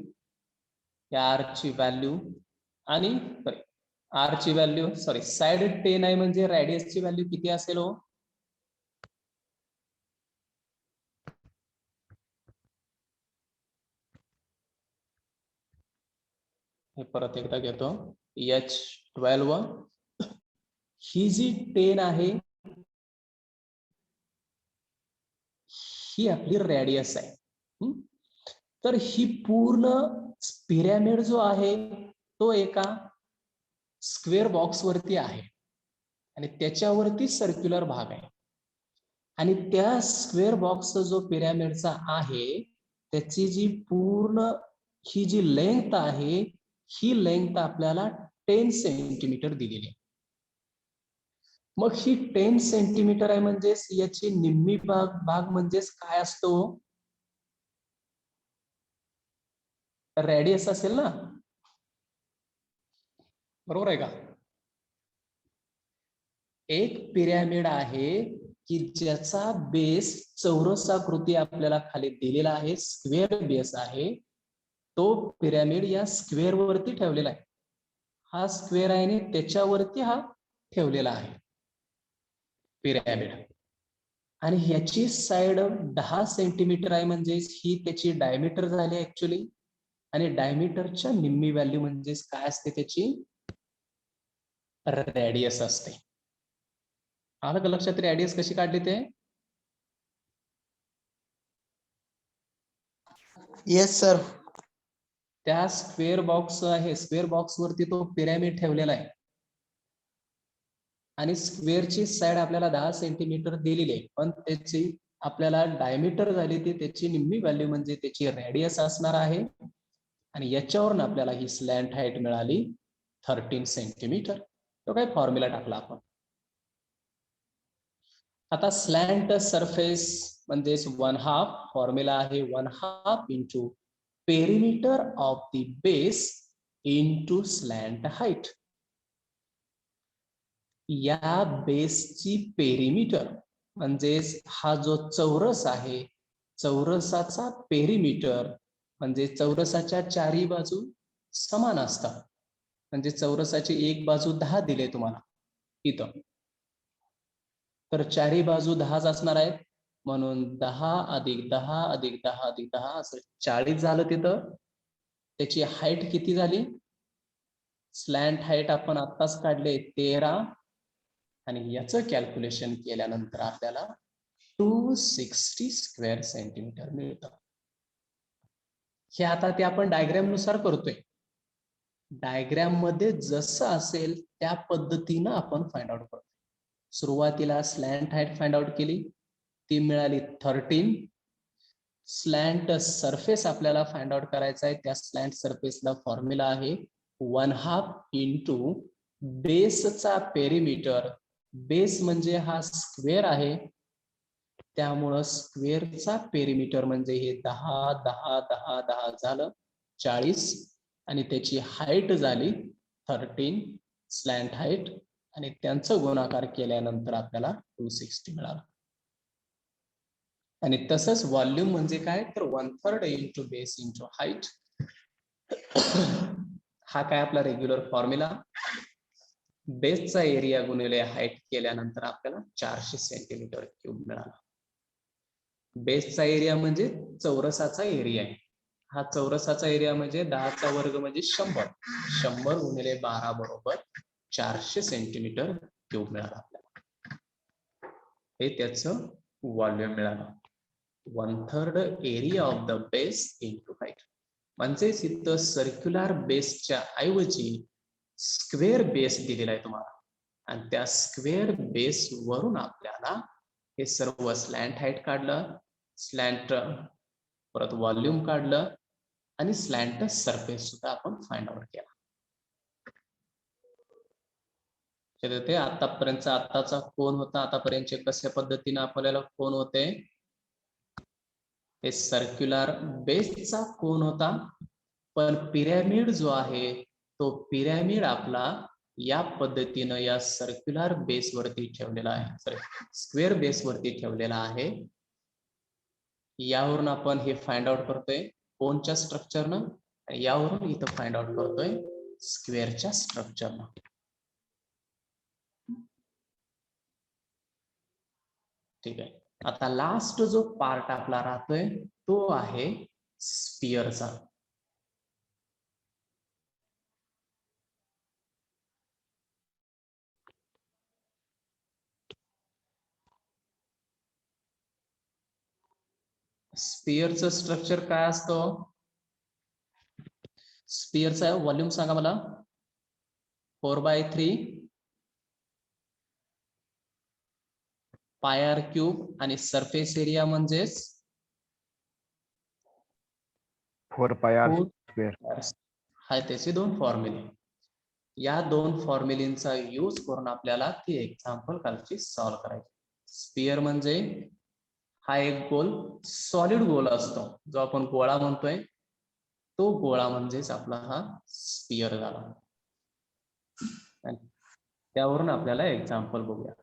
या आर ची व्हॅल्यू आणि आर ची व्हॅल्यू सॉरी साइड 10 आहे म्हणजे रेडियस ची व्हॅल्यू किती असेल हो? हे परत एकदा घेतो. H12 ही जी 10 आहे ही आपली रेडियस आहे. तर ही पूर्ण पिरॅमिड जो आहे तो एका स्क्वेअर बॉक्स वरती आहे आणि त्याच्यावरती सर्क्युलर भाग आहे आणि त्या स्क्वेअर बॉक्सचा जो पिरॅमिडचा आहे त्याची जी पूर्ण ही जी लेंथ आहे ही लेंथ आपल्याला 10 सेंटीमीटर दिलेली आहे. मग ही 10 सेंटीमीटर आहे म्हणजेच याची निम्मी भाग म्हणजेच काय असतो, रेडियस असेल ना, बरोबर आहे का? एक पिरॅमिड आहे की ज्याचा बेस चौरसाकृती आपल्याला खाली दिलेला आहे, स्क्वेअर बेस आहे, तो पिरॅमिड या स्क्वेअर वरती ठेवलेला आहे. हा स्क्वेअर आहे आणि त्याच्यावरती हा ठेवलेला आहे पिरॅमिड आणि ह्याची साइड 10 सेंटीमीटर आहे म्हणजे ही त्याची डायमीटर झाली ऍक्च्युली आणि डायमीटरच्या निम्मी व्हॅल्यू म्हणजेच काय असते, त्याची रेडियस असते. आलं का लक्षात रेडियस कशी काढली ते? Yes sir. त्या स्क्वेअर बॉक्स आहे, स्क्वेअर बॉक्स वरती तो पिरॅमिड ठेवलेला आहे आणि स्क्वेअरची साइड आपल्याला 10 सेंटीमीटर दिलेली आहे, पण त्याची आपल्याला डायमीटर झाली ती त्याची निम्मी व्हॅल्यू म्हणजे त्याची रेडियस असणार आहे आणि याच्यावरून आपल्याला ही स्लॅन्ट हाईट मिळाली 13 सेंटीमीटर. तो काय फॉर्म्युला टाकला आपण. आता स्लॅन्ट सरफेस म्हणजेच 1/2 फॉर्म्युला आहे 1/2 into perimeter of the base into slant height. या बेसची पेरिमीटर म्हणजेच हा जो चौरस आहे, चौरसाचा पेरिमीटर म्हणजे चौरसाच्या चारी बाजू समान असतात. म्हणजे चौरसाची एक बाजू 10 दिले तुम्हाला इथं, तर चारी बाजू 10 असणार आहेत म्हणून 10 अधिक 10 अधिक 10 अधिक 10 असं 40 झालं. तिथं त्याची हाईट किती झाली, स्लॅन्ट हाईट आपण आत्ताच काढले 13 आणि याचं कॅल्क्युलेशन केल्यानंतर आपल्याला 260 स्क्वेअर सेंटीमीटर मिळतं. हे आता ते आपण डायग्राम नुसार करतोय. डायग्राम मध्ये जसं असेल त्या पद्धतीनं आपण फाइंड आउट करतो. सुरुवातीला स्लॅन्ट हाईट फाइंड आउट केली, ती मिळाली 13. स्लॅन्ट सरफेस आपल्याला फाइंड आउट करायचा आहे, त्या स्लॅन्ट सरफेसला फॉर्म्युला आहे 1/2 इंटू बेसचा पेरिमीटर. बेस म्हणजे हा स्क्वेअर आहे त्यामुळं स्क्वेअरचा पेरिमीटर म्हणजे हे 10 10 10 10 झालं 40 आणि त्याची हाईट झाली 13 स्लॅन्ट हाईट आणि त्यांचं गुणाकार केल्यानंतर आपल्याला 260 मिळालं. आणि तसंच व्हॉल्यूम म्हणजे काय, तर 1/3 इंटू बेस इंटू हाईट. हा काय आपला रेग्युलर फॉर्म्युला. बेसचा एरिया गुणिले हाईट केल्यानंतर आपल्याला 400 सेंटीमीटर क्यूब मिळाला. बेसचा एरिया म्हणजे चौरसाचा एरिया आहे. हा चौरसाचा एरिया म्हणजे 10चा वर्ग म्हणजे 100. 100 गुणिले 12 बरोबर 400 सेंटीमीटर क्यूब मिळाला आपल्याला. हे त्याचं व्हॉल्यूम मिळालं. 1/3 area of the base into height. म्हणजेच इथं सर्क्युलर बेसच्या ऐवजी स्क्वेअर बेस दिलेला आहे तुम्हाला आणि त्या स्क्वेअर बेस वरून आपल्याला हे सर्व स्लॅन्ट हाईट काढलं, स्लॅन्ट परत व्हॉल्यूम काढलं आणि स्लॅन्ट सरफेस सुद्धा आपण फाइंड आउट केला. ते आतापर्यंतचा आताचा कोन होता, आतापर्यंतचे कशा पद्धतीने आपल्याला कोन होते, हे सर्क्युलर बेसचा कोन होता. पण पिरॅमिड जो आहे तो पिरॅमिड आपला या पद्धतीनं या सर्क्युलर बेस वरती ठेवलेला आहे, स्क्वेअर बेस वरती ठेवलेला आहे यावरून आपण हे फाइंड आउट करतोय कोणच्या स्ट्रक्चरनं, आणि यावरून इथं फाइंड आउट करतोय स्क्वेअरच्या स्ट्रक्चरनं. ठीक आहे. आता लास्ट जो पार्ट आपला राहतोय तो आहे स्पियरचा. स्पियरचं स्ट्रक्चर काय असतं? स्पियरचा व्हॉल्यूम सांगा मला. 4/3 पाय आर क्यूब आणि सरफेस एरिया म्हणजेच 4πr स्क्वेअर. हा त्याचे दोन फॉर्म्युले. या दोन फॉर्म्युलींचा यूज करून आपल्याला ती एक्झाम्पल कालची सॉल्व्ह करायची. स्पियर म्हणजे हा एक गोल सॉलिड गोल असतो जो आपण गोळा म्हणतोय, तो गोळा म्हणजेच आपला हा स्पियर झाला. त्यावरून आपल्याला एक्झाम्पल बघूया.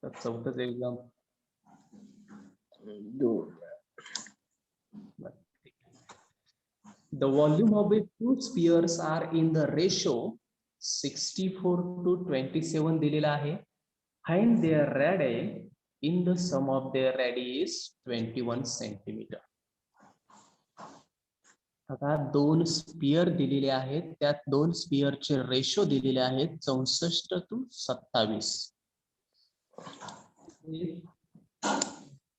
तर चौथंच example. The volume of the two spheres are in the ratio 64:27 दिलेला आहे. Find their radii in the sum of their radii is 21 centimeter. आता दोन स्पियर दिलेले आहेत, त्यात दोन स्पियरचे रेशो दिलेले आहेत 64:27.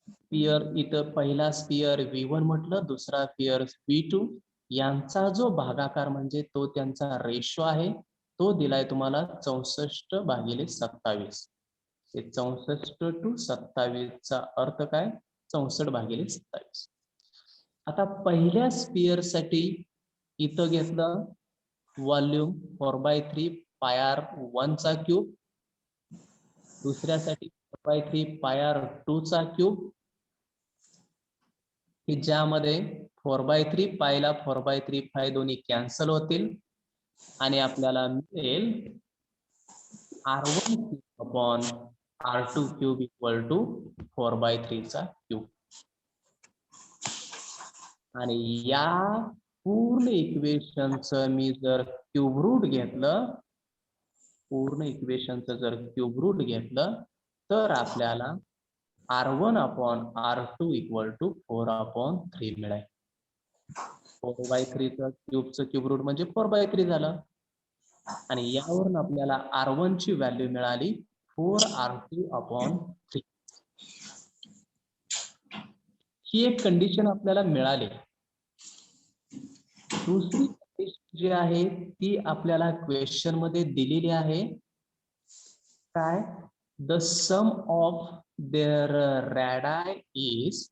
स्पियर इथं पहिला स्पियर V1 म्हटलं, दुसरा स्पियर V2. यांचा जो भागाकार म्हणजे तो त्यांचा रेशो आहे तो दिलाय तुम्हाला 64/27. 64:27 चा अर्थ काय? 64/27. आता पहिल्या स्पियर साठी इथं घेतलं व्हॉल्यूम 4/3 πr1 चा क्यूब, दुसऱ्यासाठी 4/3 πr2 चा क्यूब, की ज्यामध्ये 4/3 पायला 4/3 पाय दोन्ही कॅन्सल होतील आणि आपल्याला मिळेल r1 upon r2 cube equal to 4/3 चा क्यूब. आणि या पूर्ण इक्वेशनचं मी जर क्यूब रूट घेतलं, पूर्ण इक्वेशनचं जर क्यूब रूट घेतलं तर आपल्याला r1 upon r2 equal to 4/3 मिळेल. 4/3 चं क्यूब रूट म्हणजे 4/3 झालं. आणि यावरून आपल्याला r1 ची व्हॅल्यू मिळाली 4r2/3. ही एक कंडिशन आपल्याला मिळाली. दुसरी कंडिशन जी आहे ती आपल्याला क्वेश्चन मध्ये दिलेली आहे. काय? The sum of their radii is,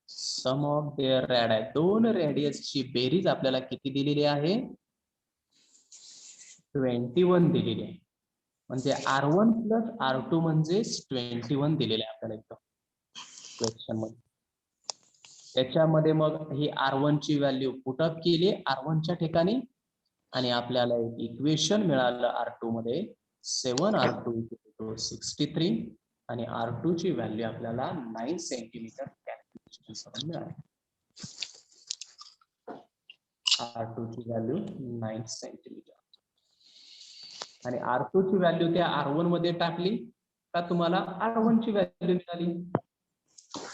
sum of their radii, दोन रेडियसची बेरीज आपल्याला किती दिलेली आहे? 21 दिलेली आहे. म्हणजे r1 प्लस r2 म्हणजे 21 दिलेले आहे आपल्याला इथं क्वेश्चन मध्ये. त्याच्यामध्ये मग ही r1 ची व्हॅल्यू पुटअप केली r1 च्या ठिकाणी आणि आपल्याला एक इक्वेशन मिळालं r2 मध्ये 7r2 63 आणि r2 ची व्हॅल्यू आपल्याला 9 सेंटीमीटर कॅल्क्युलेशन मिळाली. r2 ची व्हॅल्यू 9 सेंटीमीटर आणि r2 ची व्हॅल्यू त्या r1 मध्ये टाकली का तुम्हाला r1 ची व्हॅल्यू मिळाली.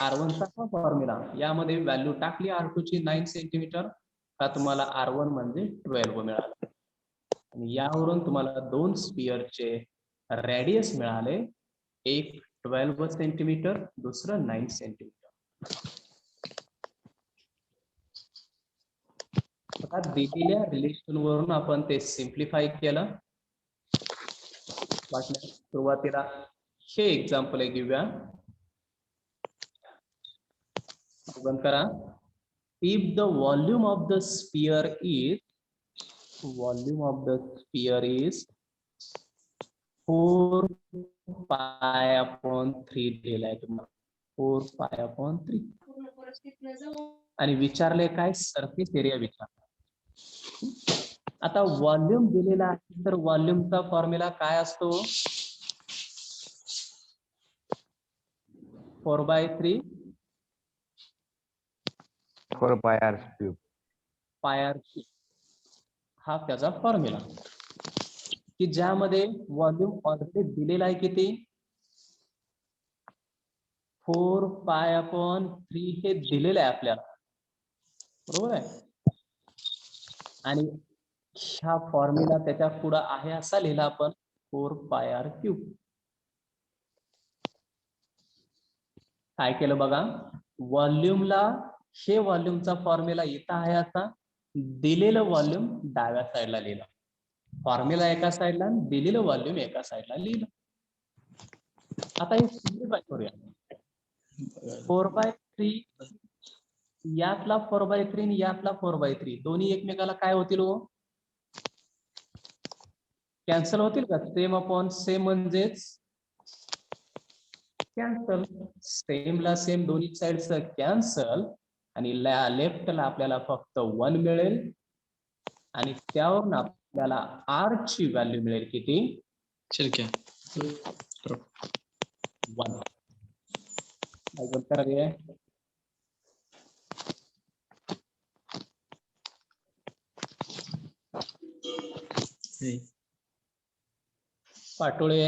r1 चा फॉर्म्युला, यामध्ये व्हॅल्यू टाकली r2 ची 9 सेंटीमीटर का तुम्हाला r1 म्हणजे 12 मिळालं. आणि यावरून तुम्हाला दोन स्पियरचे रेडियस मिळाले, एक 12 सेंटीमीटर, दुसरं 9 सेंटीमीटर. आता दिलेल्या रिलेशन वरून आपण ते सिम्प्लिफाय केलं. सुरुवातीला हे एक्झाम्पल घेऊया. करा. If the volume of the sphere is 4π/3 दिलेला आहे तुम्हाला, 4π/3. आणि विचारले काय? सरफेस एरिया विचारला. आता व्हॉल्यूम दिलेला आहे तर व्हॉल्यूमचा फॉर्म्युला काय असतो? 4/3 4πr³ पाय हा त्याचा फॉर्म्युला, की ज्यामध्ये व्हॉल्यूम ऑलरेडी दिलेला आहे किती? 4π/3 हे दिलेलं आहे आपल्याला, बरोबर आहे. आणि ह्या फॉर्म्युला त्याच्या पुढे आहे असा लिहिला आपण 4πr³. काय केलं बघा, व्हॉल्यूमला हे व्हॉल्यूमचा फॉर्म्युला इथं आहे असा, दिलेलं व्हॉल्यूम डाव्या साईडला लिहिलं, फॉर्म्युला एका साईडला, दिलेलं व्हॉल्यूम एका साईडला लिहिलं. आता हे सिम्प्लिफाय करूया. 4/3 यातला 4/3 आणि यातला 4/3 दोन्ही एकमेकाला काय होतील हो? कॅन्सल होतील का? सेम अपॉन सेम म्हणजेच कॅन्सल. सेमला सेम दोन्ही साईडचं कॅन्सल, आणि लेफ्टला आपल्याला फक्त 1 मिळेल, आणि त्यावरून आपल्याला आर ची व्हॅल्यू मिळेल किती? चल क्या 1. उत्तर आहे पाटोळे.